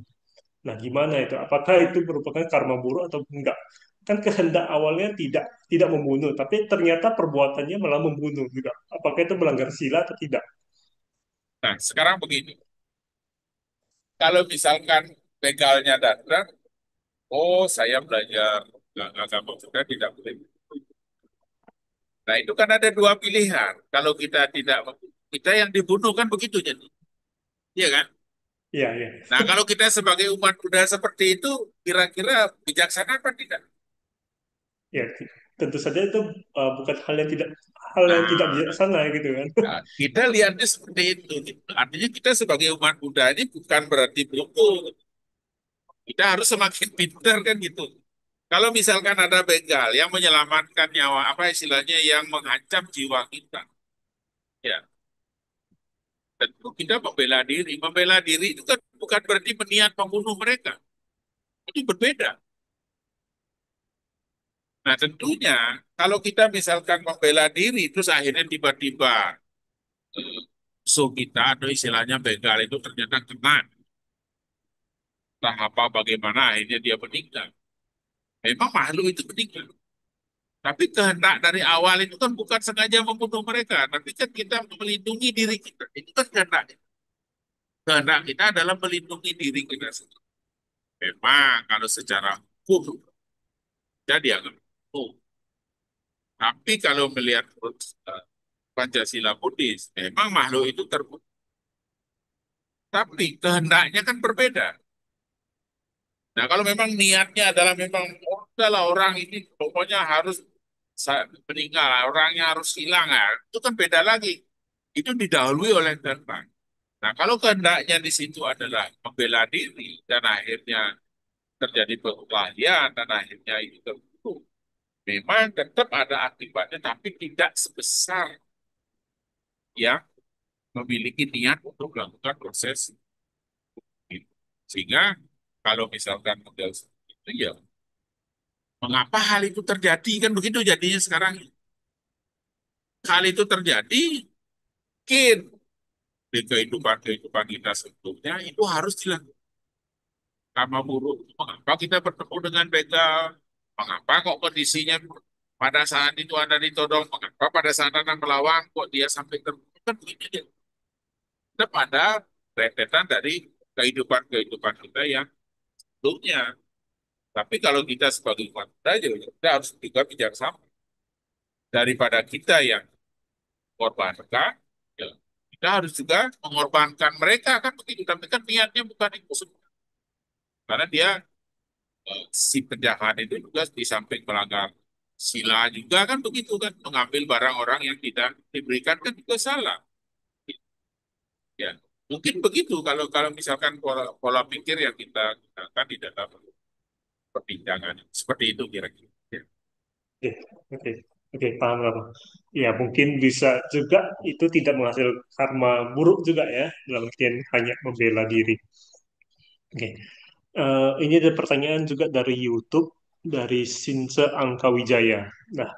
Nah, gimana itu? Apakah itu merupakan karma buruk atau enggak? Kan kehendak awalnya tidak membunuh, tapi ternyata perbuatannya malah membunuh juga. Apakah itu melanggar sila atau tidak? Nah, sekarang begini. Kalau misalkan begalnya datang, oh saya belajar agama sudah tidak boleh. Nah, itu kan ada dua pilihan. Kalau kita tidak, kita yang dibunuh kan begitu jadi. Iya kan? Iya, iya. Nah, kalau kita sebagai umat Buddha seperti itu, kira-kira bijaksana apa tidak? Ya, tentu saja itu bukan hal yang tidak Nah, bijaksana gitu kan. nah, kita lihatnya seperti itu. Gitu. Artinya kita sebagai umat Buddha ini bukan berarti bodoh. Kita harus semakin pintar kan gitu. Kalau misalkan ada begal yang menyelamatkan nyawa, apa istilahnya, yang mengancam jiwa kita, ya tentu kita membela diri. Membela diri itu kan bukan berarti berniat membunuh mereka. Itu berbeda. Nah tentunya kalau kita misalkan membela diri, terus akhirnya tiba-tiba musuh kita atau istilahnya begal itu ternyata kena, entah apa bagaimana akhirnya dia meninggal. Memang makhluk itu meninggal. Tapi kehendak dari awal itu kan bukan sengaja membunuh mereka, tapi kan kita melindungi diri kita. Itu kan kehendak. Kehendak kita adalah melindungi diri kita sendiri. Memang kalau secara hukum jadi agak hukum. Tapi kalau melihat Pancasila Buddhis, memang makhluk itu terbunuh. Tapi kehendaknya kan berbeda. Nah kalau memang niatnya adalah memang adalah orang ini pokoknya harus meninggal, orangnya harus hilang, ya, itu kan beda lagi. Itu didahului oleh kehendak. Nah kalau kehendaknya di situ adalah membela diri dan akhirnya terjadi perkelahian dan akhirnya itu terbunuh. Memang tetap ada akibatnya, tapi tidak sebesar yang memiliki niat untuk melakukan proses itu. Sehingga kalau misalkan model seperti itu, ya mengapa hal itu terjadi kan begitu jadinya sekarang. Hal itu terjadi mungkin di kehidupan kita sebelumnya itu harus dilakukan. Karma buruk. Mengapa kita bertemu dengan begal? Mengapa kok kondisinya pada saat itu Anda ditodong? Mengapa pada saat Anda melawan kok dia sampai terbunuh? Kan begitu dia. Tetap ada rentetan dari kehidupan kita yang sebelumnya. Tapi kalau kita sebagai wanita, ya kita harus juga bijaksana. Daripada kita yang mengorbankan, ya, kita harus juga mengorbankan mereka kan begitu. Tapi kan niatnya bukan itu semua. Karena dia si penjahat itu juga di samping melanggar sila juga kan begitu kan, mengambil barang orang yang tidak diberikan kan juga salah. Ya, mungkin begitu kalau kalau misalkan pola, pola pikir yang kita gunakan di dalam perbincangan seperti itu kira-kira. Ya. Oke, oke, oke, paham, paham. Ya, mungkin bisa juga itu tidak menghasilkan karma buruk juga ya, dalam artian hanya membela diri. Oke. Ini ada pertanyaan juga dari YouTube, dari Sinse Angkawijaya. Nah,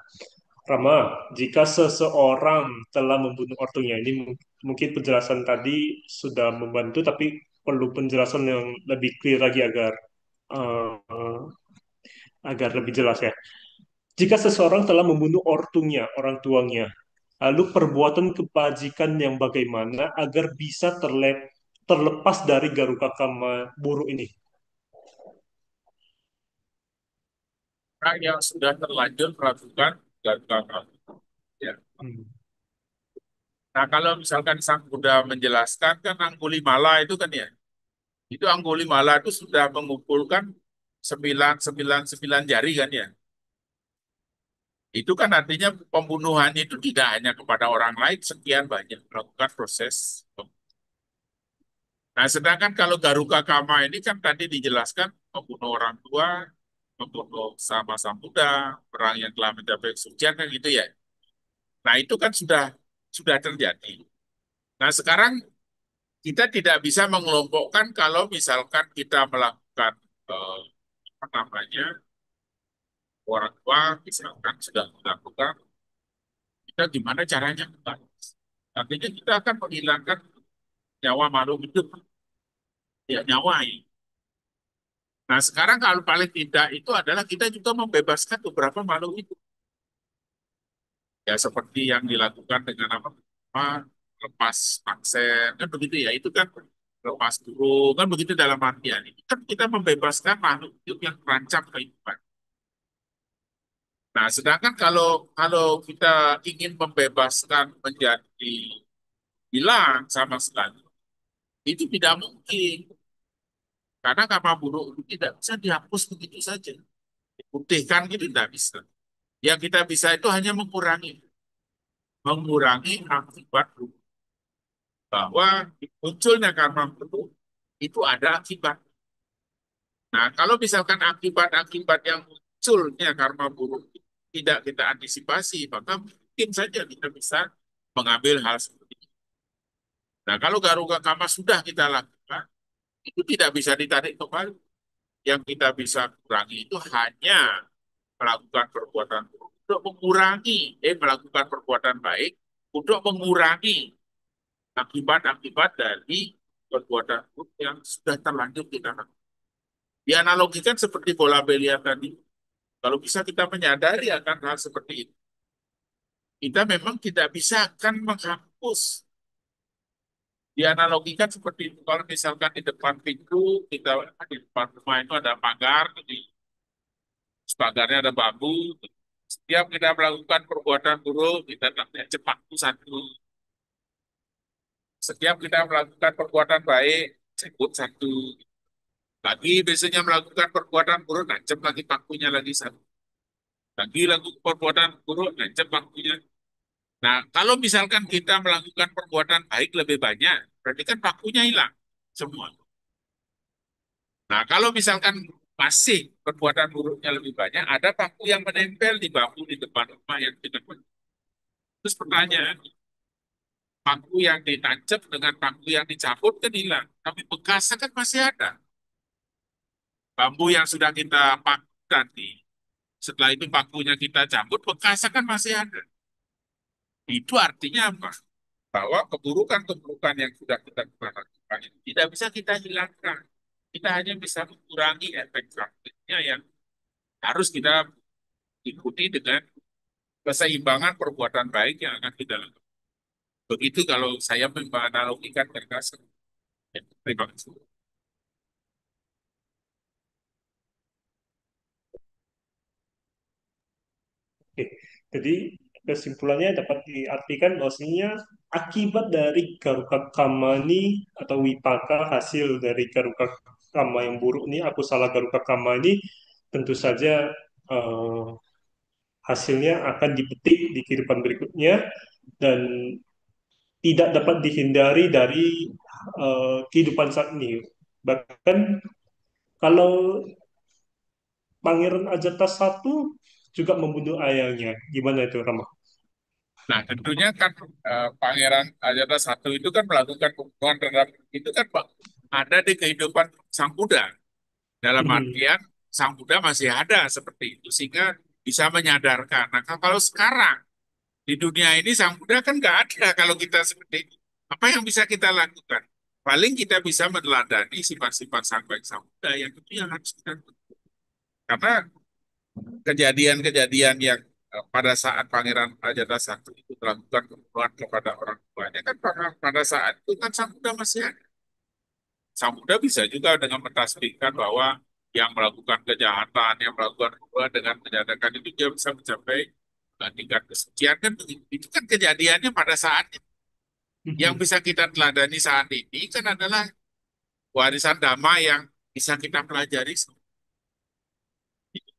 Rama, jika seseorang telah membunuh ortunya, ini mungkin penjelasan tadi sudah membantu, tapi perlu penjelasan yang lebih clear lagi uh, agar lebih jelas ya. Jika seseorang telah membunuh ortunya, orang tuanya, lalu perbuatan kebajikan yang bagaimana agar bisa terlepas dari garuka karma buruk ini? Orang yang sudah terlanjur melakukan gagal. Ya. Hmm. Nah, kalau misalkan Sang Buddha menjelaskan kan Anggulimala itu kan ya, itu Anggulimala itu sudah mengumpulkan 999 jari kan ya. Itu kan artinya pembunuhannya itu tidak hanya kepada orang lain, sekian banyak melakukan proses. Nah, sedangkan kalau Garuka Kama ini kan tadi dijelaskan membunuh orang tua, membunuh sama Sang Buddha, orang yang telah mencapai kesucian kan gitu ya. Nah, itu kan sudah terjadi. Nah, sekarang kita tidak bisa mengelompokkan kalau misalkan kita melakukan eh, apa namanya orang tua misalkan sudah melakukan, kita gimana caranya? Artinya kita akan menghilangkan nyawa makhluk hidup, ya nyawa ini. Nah, sekarang kalau paling tidak itu adalah kita juga membebaskan beberapa makhluk hidup. Ya seperti yang dilakukan dengan apa lepas paksa kan begitu ya. Itu kan lepas burung kan begitu dalam artian itu kan kita membebaskan makhluk hidup yang terancam kehidupan. Nah, sedangkan kalau kalau kita ingin membebaskan menjadi hilang sama sekali, itu tidak mungkin. Karena karma buruk itu tidak bisa dihapus begitu saja. Diputihkan itu tidak bisa. Yang kita bisa itu hanya mengurangi akibat buruk. Bahwa munculnya karma buruk itu ada akibat. Nah, kalau misalkan akibat-akibat yang munculnya karma buruk tidak kita antisipasi, maka mungkin saja kita bisa mengambil hal seperti itu. Nah, kalau Garuga Kama sudah kita lakukan, itu tidak bisa ditarik kembali. Yang kita bisa kurangi itu hanya melakukan perbuatan buruk untuk melakukan perbuatan baik untuk mengurangi akibat-akibat dari perbuatan buruk yang sudah terlanjur kita lakukan. Dianalogikan seperti bola biliar tadi. Kalau bisa kita menyadari akan hal seperti itu, kita memang tidak bisa akan menghapus. Dianalogikan seperti itu. Kalau misalkan di depan pintu, kita di depan rumah itu ada pagar, di pagarnya ada bambu. Setiap kita melakukan perbuatan buruk, kita cepat satu. Setiap kita melakukan perbuatan baik, sebut satu. Lagi biasanya melakukan perbuatan buruk, nancep lagi pakunya lagi satu. Lagi lagu perbuatan buruk, nancep pakunya. Nah, kalau misalkan kita melakukan perbuatan baik lebih banyak, berarti kan pakunya hilang semua. Nah, kalau misalkan masih perbuatan buruknya lebih banyak, ada paku yang menempel di bambu di depan rumah yang kita punya. Terus pertanyaan, paku yang ditancap dengan paku yang dicabut kan hilang, tapi bekasnya kan masih ada. Bambu yang sudah kita paku tadi, setelah itu pakunya kita cabut, bekasnya kan masih ada. Itu artinya apa? Bahwa keburukan-keburukan yang sudah kita lakukan itu tidak bisa kita hilangkan. Kita hanya bisa mengurangi efek sampingnya yang harus kita ikuti dengan keseimbangan perbuatan baik yang akan kita lakukan. Begitu kalau saya menganalogikan terkasih. Ya, terima kasih. Oke, jadi kesimpulannya dapat diartikan bahwasanya akibat dari Garuka Karma ini atau Wipaka hasil dari Garuka Karma yang buruk ini, aku salah Garuka Karma ini tentu saja eh, hasilnya akan dipetik di kehidupan berikutnya dan tidak dapat dihindari dari kehidupan saat ini. Bahkan kalau Pangeran Ajarta satu juga membunuh ayahnya. Gimana itu, Rama? Nah, tentunya kan Pangeran Ajata satu itu kan melakukan pembunuhan terhadap itu kan Pak, ada di kehidupan Sang Buddha. Dalam Mhm. artian Sang Buddha masih ada seperti itu sehingga bisa menyadarkan. Nah, kalau sekarang di dunia ini Sang Buddha kan nggak ada kalau kita seperti itu. Apa yang bisa kita lakukan? Paling kita bisa meneladani sifat-sifat Sang Baik Sang Buddha yang itu yang harus kita lakukan. Karena kejadian-kejadian yang pada saat Pangeran Rajata Sakti itu melakukan pembunuhan kepada orang tuanya kan pada saat itu kan Sang Buddha masih ada. Sang Buddha bisa juga dengan mentasbihkan bahwa yang melakukan kejahatan, yang melakukan pembunuhan dengan menyatakan itu dia bisa mencapai tingkat kesucian kan begitu. Itu kan kejadiannya pada saat itu. Yang Mhm. bisa kita teladani saat ini kan adalah warisan Dhamma yang bisa kita pelajari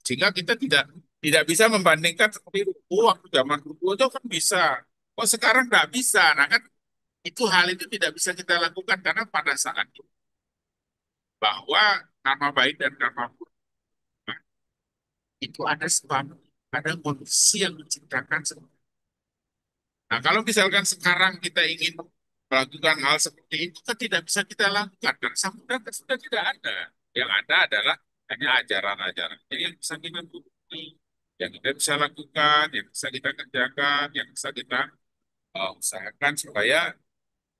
sehingga kita tidak bisa membandingkan seperti dulu waktu zaman dulu itu kan bisa. Kok sekarang nggak bisa? Nah kan itu hal itu tidak bisa kita lakukan karena pada saat itu bahwa karma baik dan karma buruk itu ada sebab, ada kondisi yang menciptakan. Nah kalau misalkan sekarang kita ingin melakukan hal seperti itu kan tidak bisa kita lakukan karena samudera kan sudah tidak ada. Yang ada adalah hanya ajaran-ajaran yang bisa kita ikuti, yang kita bisa lakukan, yang bisa kita kerjakan, yang bisa kita usahakan supaya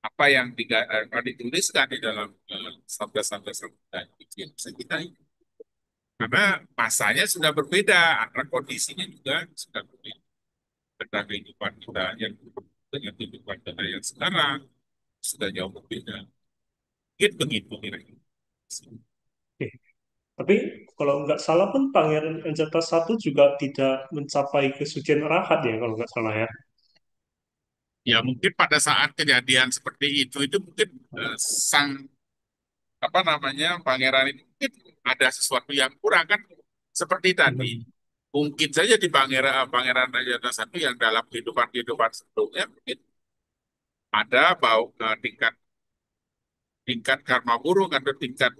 apa yang dituliskan di dalam sabda-sabda samudera itu yang bisa kita ikuti. Karena masanya sudah berbeda, antara kondisinya juga sudah berbeda. Tentang kehidupan kita yang dengan kehidupan kita yang sekarang sudah jauh berbeda. Mungkin begitu kira-kira. Oke. Tapi kalau nggak salah pun Pangeran Anjata satu juga tidak mencapai kesucian arahat ya kalau nggak salah ya. Ya mungkin pada saat kejadian seperti itu mungkin sang apa namanya pangeran itu mungkin ada sesuatu yang kurang kan seperti tadi. Mhm. Mungkin saja di pangeran Raja satu yang dalam kehidupan sebelumnya mungkin ada bau tingkat tingkat karma buruk atau tingkat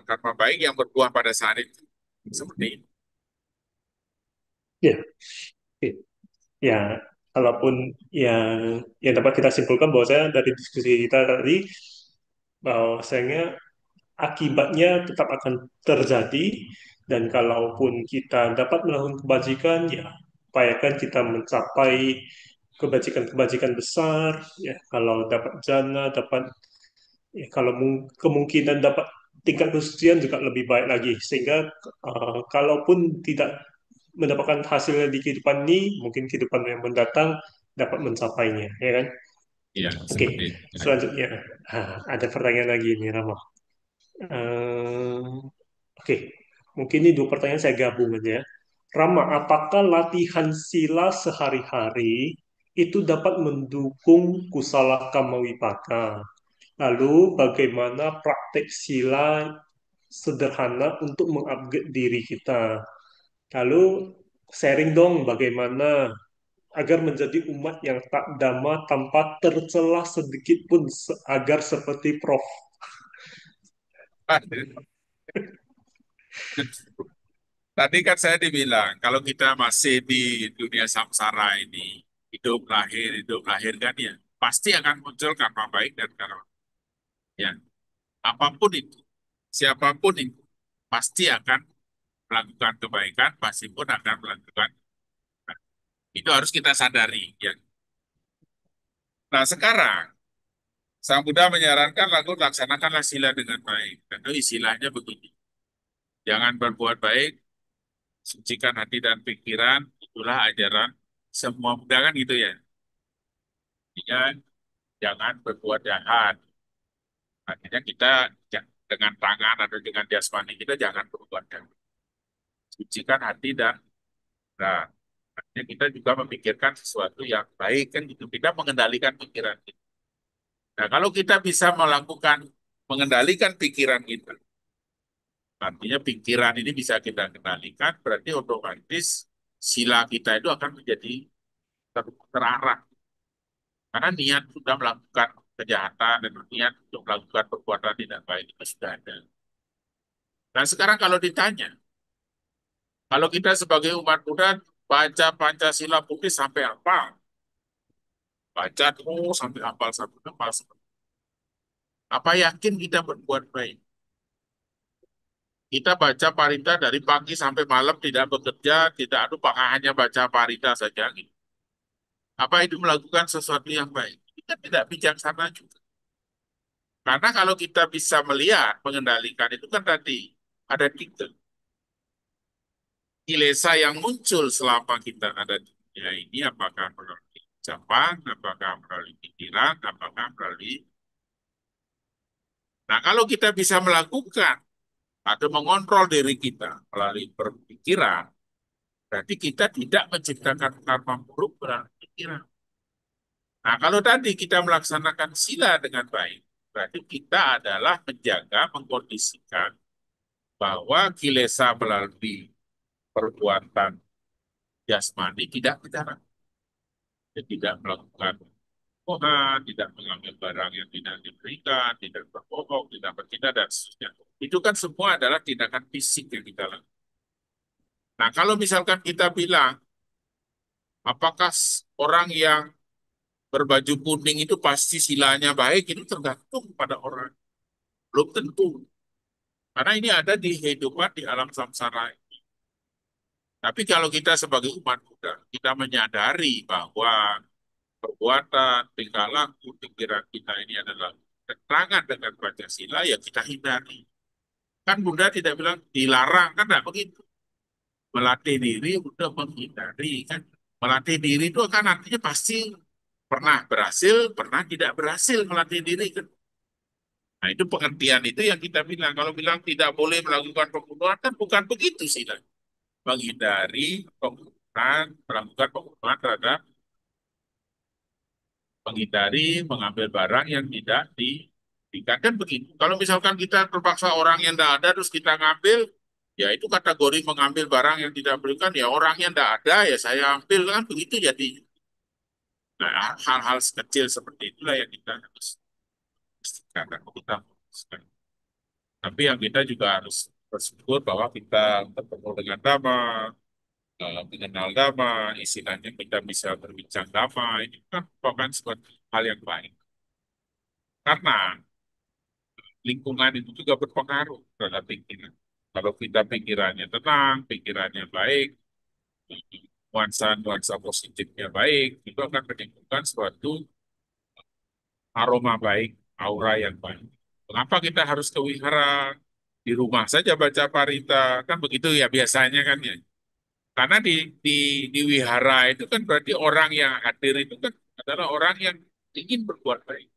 karma baik yang berbuah pada saat itu seperti itu. Ya, oke. Ya, kalaupun yang dapat kita simpulkan bahwasanya dari diskusi kita tadi bahwasanya akibatnya tetap akan terjadi dan kalaupun kita dapat melakukan kebajikan ya upayakan kita mencapai kebajikan-kebajikan besar ya kalau dapat jana dapat ya, kalau kemungkinan dapat tingkat kesucian juga lebih baik lagi sehingga kalaupun tidak mendapatkan hasilnya di kehidupan ini mungkin kehidupan yang mendatang dapat mencapainya ya kan. Iya, Oke, seperti itu. selanjutnya ada pertanyaan lagi nih Rama. Oke, mungkin ini dua pertanyaan saya gabung aja ya. Rama, apakah latihan sila sehari-hari itu dapat mendukung kusala kamawipaka? Lalu, bagaimana praktek sila sederhana untuk mengupgrade diri kita? Lalu, sharing dong bagaimana agar menjadi umat yang tak dama tanpa tercelah sedikit pun agar seperti Prof. Ah, tadi kan saya dibilang, kalau kita masih di dunia samsara ini, hidup lahir kan ya, pasti akan muncul karma baik dan karma ya. Apapun itu, siapapun itu, pasti akan melakukan kebaikan, pasti pun akan melakukan. Itu harus kita sadari ya. Nah sekarang, Sang Buddha menyarankan lalu laksanakanlah sila dengan baik. Tentu istilahnya begini, jangan berbuat baik, sucikan hati dan pikiran, itulah ajaran semua Buddha kan gitu ya. Artinya jangan berbuat jahat, Artinya kita dengan tangan atau dengan jasmani kita jangan berbuat jahat. Sucikan hati dan nah, artinya kita juga memikirkan sesuatu yang baik kan gitu. Kita mengendalikan pikiran kita. Nah, kalau kita bisa melakukan mengendalikan pikiran kita, artinya pikiran ini bisa kita kendalikan, berarti otomatis sila kita itu akan menjadi terarah. Karena niat sudah melakukan kejahatan dan niat untuk melakukan perbuatan tidak baik itu sudah ada. Nah, sekarang kalau ditanya, kalau kita sebagai umat Buddha baca Pancasila putih sampai hafal, baca terus sampai hafal, sampai hafal. Apa yakin kita berbuat baik? Kita baca parita dari pagi sampai malam tidak bekerja, tidak lupa hanya baca parita saja. Gitu. Apa itu melakukan sesuatu yang baik? Kita tidak bijaksana juga. Karena kalau kita bisa melihat, mengendalikan itu kan tadi ada tiga kilesa yang muncul selama kita ada di dunia ini, apakah melalui ucapan, apakah melalui pikiran, apakah melalui. Nah, kalau kita bisa melakukan atau mengontrol diri kita melalui berpikiran, berarti kita tidak menciptakan karma buruk melalui pikiran. Nah, kalau tadi kita melaksanakan sila dengan baik, berarti kita adalah menjaga, mengkondisikan bahwa kilesa melalui perbuatan jasmani tidak kita tidak melakukan bohong, tidak mengambil barang yang tidak diberikan, tidak berbohong, tidak berzina, dan seterusnya. Itu kan semua adalah tindakan fisik yang kita lakukan. Nah, kalau misalkan kita bilang, apakah orang yang berbaju kuning itu pasti silanya baik, itu tergantung pada orang. Belum tentu. Karena ini ada di kehidupan di alam samsara. Tapi kalau kita sebagai umat Buddha, kita menyadari bahwa perbuatan, tingkah laku, pikiran kita ini adalah tentangan dengan Pancasila, ya kita hindari. Kan Bunda tidak bilang dilarang, kan tidak begitu. Melatih diri udah menghindari, kan. Melatih diri itu kan artinya pasti pernah berhasil, pernah tidak berhasil melatih diri. Kan. Nah itu pengertian itu yang kita bilang. Kalau bilang tidak boleh melakukan pembunuhan, kan bukan begitu sih. Lah. Menghindari pembunuhan, melakukan pembunuhan terhadap menghindari mengambil barang yang tidak diberikan kan begitu. Kalau misalkan kita terpaksa orang yang tidak ada terus kita ngambil, ya itu kategori mengambil barang yang tidak diberikan, ya orang yang tidak ada ya saya ambil kan begitu jadi. Nah, hal-hal kecil seperti itulah yang kita harus pastikan dan kita fokuskan. Tapi yang kita juga harus bersyukur bahwa kita bertemu dengan Dhamma, mengenal Dhamma, istilahnya kita bisa berbincang Dhamma, ini kan merupakan suatu hal yang baik. Karena lingkungan itu juga berpengaruh terhadap pikiran. Kalau kita pikirannya tenang, pikirannya baik, nuansa-nuansa positifnya baik, itu akan menimbulkan suatu aroma baik, aura yang baik. Mengapa kita harus ke wihara? Di rumah saja baca parita, kan begitu ya biasanya kan ya. Karena di, di wihara itu kan berarti orang yang hadir itu kan adalah orang yang ingin berbuat baik.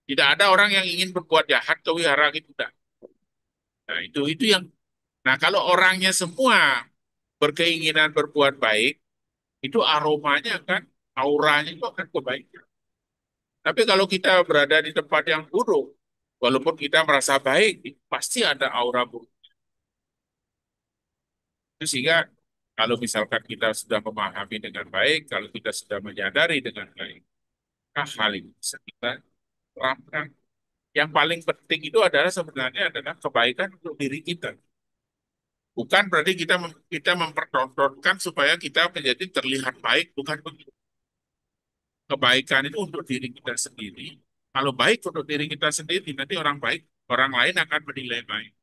Tidak ada orang yang ingin berbuat jahat ke wihara itu. Tidak. Nah, itu yang. Nah, kalau orangnya semua berkeinginan berbuat baik, itu aromanya kan, auranya itu akan kebaikan. Tapi kalau kita berada di tempat yang buruk, walaupun kita merasa baik, pasti ada aura buruk. Itu sehingga kalau misalkan kita sudah memahami dengan baik, kalau kita sudah menyadari dengan baik, hal ini bisa kita terapkan. Yang paling penting itu adalah sebenarnya adalah kebaikan untuk diri kita. Bukan berarti kita mempertontonkan supaya kita menjadi terlihat baik, bukan begitu. Kebaikan itu untuk diri kita sendiri. Kalau baik untuk diri kita sendiri, nanti orang baik, orang lain akan menilai baik.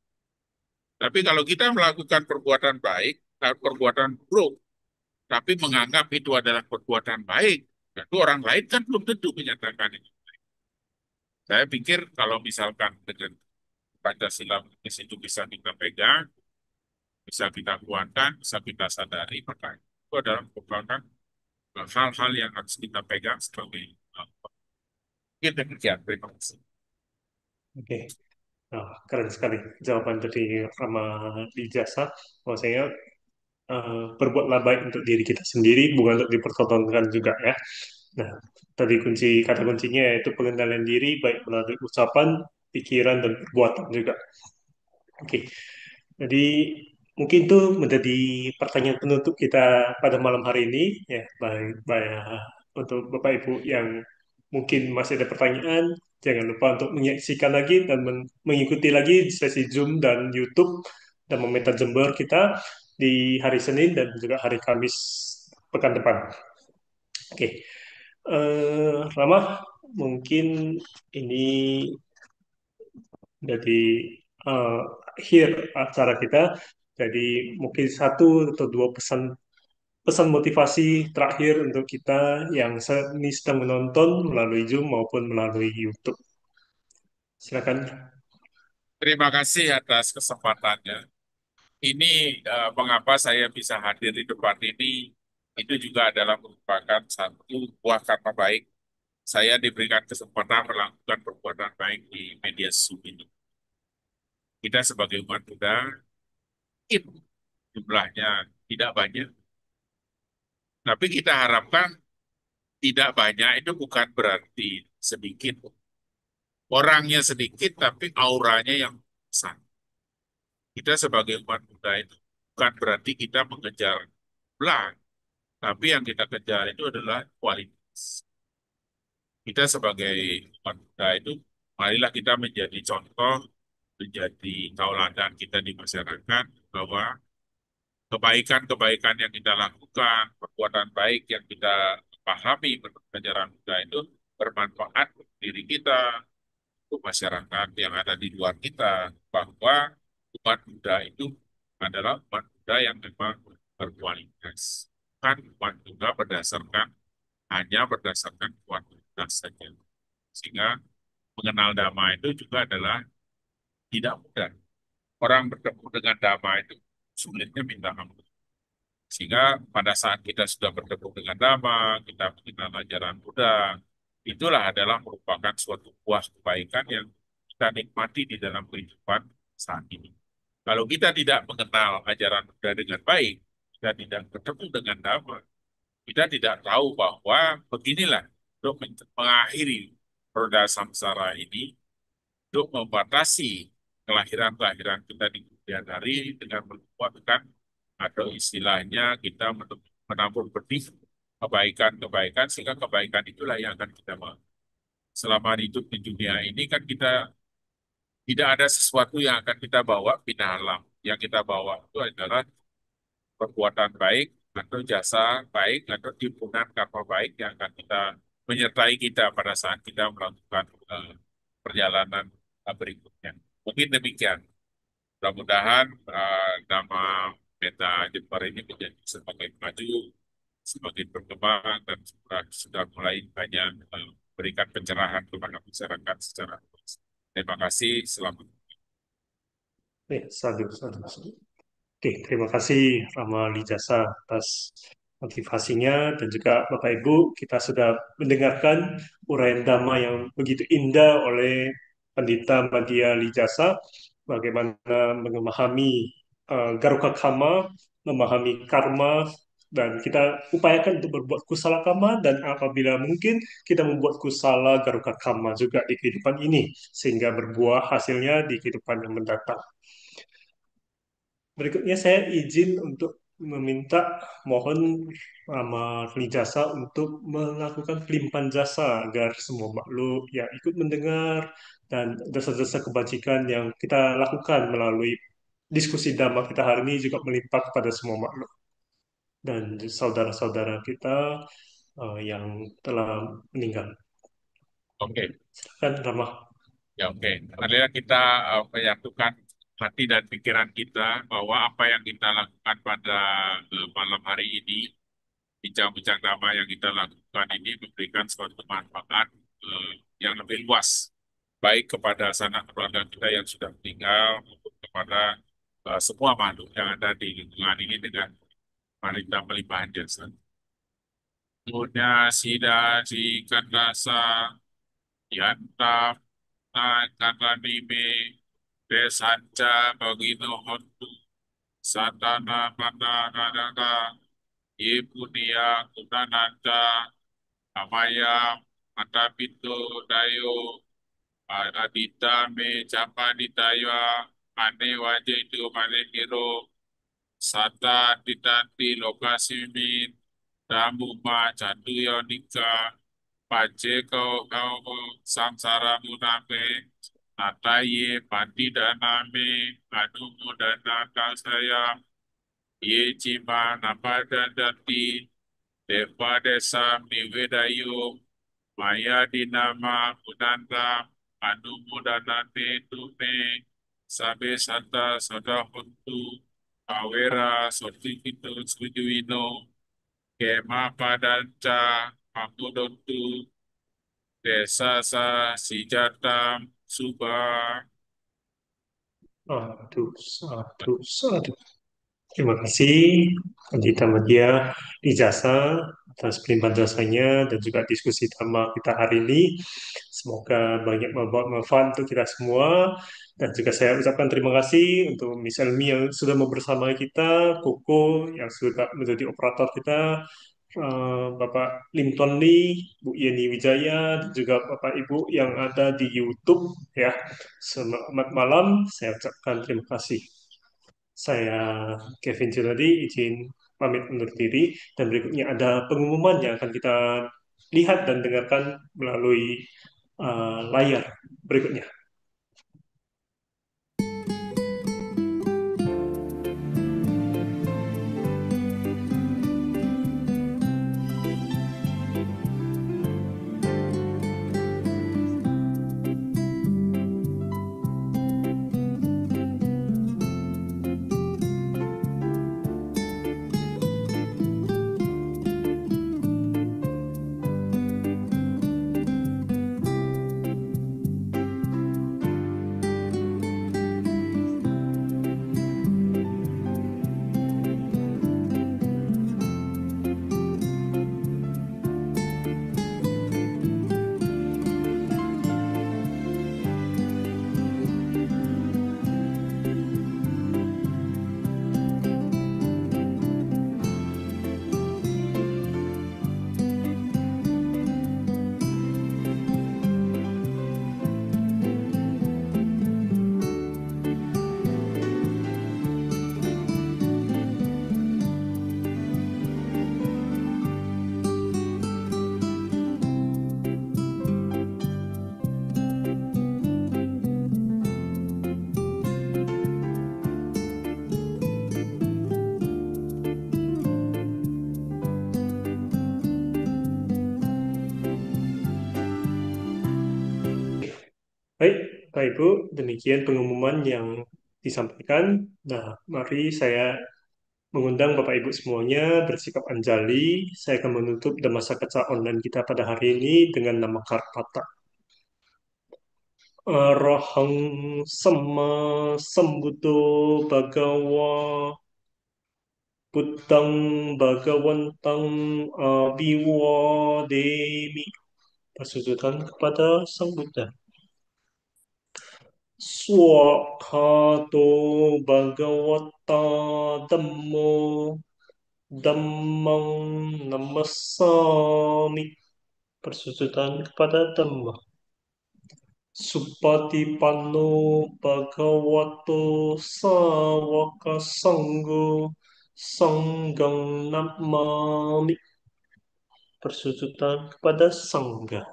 Tapi kalau kita melakukan perbuatan baik, perbuatan buruk, tapi menganggap itu adalah perbuatan baik, itu orang lain kan belum tentu menyatakan itu. Saya pikir kalau misalkan dengan Pancasila itu bisa kita pegang, bisa kita kuatkan, bisa kita sadari, maka itu adalah merupakan hal-hal yang harus kita pegang sebagai mungkin demikian. Terima kasih. Oke. Nah, keren sekali jawaban dari Rama Ijazah. Maksudnya berbuatlah baik untuk diri kita sendiri, bukan untuk dipertontonkan juga ya. Nah, tadi kata kuncinya yaitu pengendalian diri, baik melalui ucapan, pikiran, dan perbuatan juga. Oke, jadi mungkin itu menjadi pertanyaan penutup kita pada malam hari ini ya, baik untuk Bapak Ibu yang mungkin masih ada pertanyaan, jangan lupa untuk menyaksikan lagi dan mengikuti lagi sesi Zoom dan YouTube dan Memeta Jember kita di hari Senin dan juga hari Kamis pekan depan. Oke, Rama, mungkin ini jadi eh, akhir acara kita. Jadi mungkin satu atau dua pesan pesan motivasi terakhir untuk kita yang ini sedang menonton melalui Zoom maupun melalui YouTube. Silakan. Terima kasih atas kesempatannya. Ini mengapa saya bisa hadir di depan ini, itu juga adalah merupakan satu buah karma baik. Saya diberikan kesempatan melakukan perbuatan baik di media Zoom ini. Kita sebagai umat Buddha, mungkin jumlahnya tidak banyak, tapi kita harapkan tidak banyak itu bukan berarti sedikit. Orangnya sedikit, tapi auranya yang besar. Kita sebagai umat Buddha itu bukan berarti kita mengejar jumlah, tapi yang kita kejar itu adalah kualitas. Kita sebagai umat Buddha itu, marilah kita menjadi contoh, menjadi tauladan kita di masyarakat, bahwa kebaikan-kebaikan yang kita lakukan, perbuatan baik yang kita pahami menurut ajaran Buddha itu bermanfaat untuk diri kita, untuk masyarakat yang ada di luar kita, bahwa umat Buddha itu adalah umat Buddha yang memang berkualitas. Bukan umat Buddha hanya berdasarkan kuantitas saja. Sehingga mengenal Dhamma itu juga adalah tidak mudah. Orang bertemu dengan Dhamma itu sulitnya minta ampun. Sehingga pada saat kita sudah bertemu dengan Dhamma, kita mengenal ajaran Buddha, itulah adalah merupakan suatu buah kebaikan yang kita nikmati di dalam kehidupan saat ini. Kalau kita tidak mengenal ajaran Buddha dengan baik, kita tidak bertemu dengan Dhamma, kita tidak tahu bahwa beginilah untuk mengakhiri roda samsara ini, untuk membatasi kelahiran-kelahiran kita di kemudian hari dengan membuatkan atau istilahnya kita menabur benih kebaikan-kebaikan, sehingga kebaikan itulah yang akan kita mau. Selama hidup di dunia ini kan kita tidak ada sesuatu yang akan kita bawa pindah alam. Yang kita bawa itu adalah perbuatan baik atau jasa baik atau timbunan karma baik yang akan kita menyertai kita pada saat kita melakukan perjalanan berikutnya. Mungkin demikian. Mudah-mudahan nama Meta Jember ini menjadi semakin maju, semakin berkembang, dan sudah mulai banyak memberikan pencerahan kepada masyarakat secara luas. Terima kasih, selamat. Sadu, sadu, sadu. Oke, terima kasih Rama Lijasa atas motivasinya dan juga Bapak Ibu, kita sudah mendengarkan uraian Dhamma yang begitu indah oleh Pandita Madhya Lijasa, bagaimana memahami Garuka Karma, memahami karma, dan kita upayakan untuk berbuat kusala karma, dan apabila mungkin kita membuat kusala Garuka Karma juga di kehidupan ini, sehingga berbuah hasilnya di kehidupan yang mendatang. Berikutnya saya izin untuk meminta mohon Rama Jasa untuk melakukan pelimpahan jasa agar semua makhluk yang ikut mendengar dan jasa-jasa kebajikan yang kita lakukan melalui diskusi Dhamma kita hari ini juga melimpah kepada semua makhluk dan saudara-saudara kita yang telah meninggal. Oke. Silakan Rama. Ya, oke. Marilah kita menyatukan hati dan pikiran kita bahwa apa yang kita lakukan pada malam hari ini, bincang-bincang Dhamma yang kita lakukan ini memberikan suatu manfaat yang lebih luas, baik kepada sanak keluarga kita yang sudah meninggal, maupun kepada semua makhluk yang ada di lingkungan ini dengan wanita pelimpahan jasa. Munya sida si kandasa yanta kakanime desanca bagino hontu satana pada nadaka ibunia kunananda amaya mata pintu dayo adita me capa ditaya ane wajah itu mane kiro sata ditanti lokasi min damu ma candu yonika pace kau samsara muname nataye pati daname anumu danaka saya ye cima napa dati deva desa miwedayu maya dinama kunanta anumu danate tume sabe santa sada huntu awera sortikitu sujuino kema padanca Pamudotu Desa Sa Sijatam Subah. Aduh, aduh, aduh. Terima kasih Anjita Madya di jasa atas pelimpahan jasanya dan juga diskusi tema kita hari ini. Semoga banyak membawa manfaat untuk kita semua. Dan juga saya ucapkan terima kasih untuk Miss Elmi yang sudah mau bersama kita, Koko yang sudah menjadi operator kita, Bapak Linton Lee, Bu Yeni Wijaya, dan juga Bapak Ibu yang ada di YouTube. Ya, selamat malam. Saya ucapkan terima kasih. Saya Kevin Junadi izin pamit undur diri dan berikutnya ada pengumuman yang akan kita lihat dan dengarkan melalui layar berikutnya. Baik, Pak Ibu, demikian pengumuman yang disampaikan. Nah, mari saya mengundang Bapak Ibu semuanya bersikap anjali. Saya akan menutup Dhamma Kaca online kita pada hari ini dengan nama Karpata. Arahang Sama Sambuddho Bhagawa Buddhang Bhagawantang Abiwademi. Persujudan kepada Sang Buddha. Swakato Bhagavata Dhammo Dhammang Namasami. Persujudan kepada Dhamma. Supatipanno Bhagavato Sawaka Sanggo Sanggang Namami. Persujudan kepada Sangga.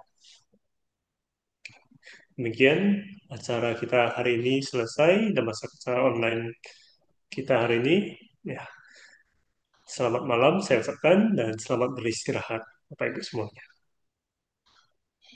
Demikian acara kita hari ini selesai dan masa acara online kita hari ini. Ya, selamat malam saya ucapkan dan selamat beristirahat Bapak Ibu semuanya.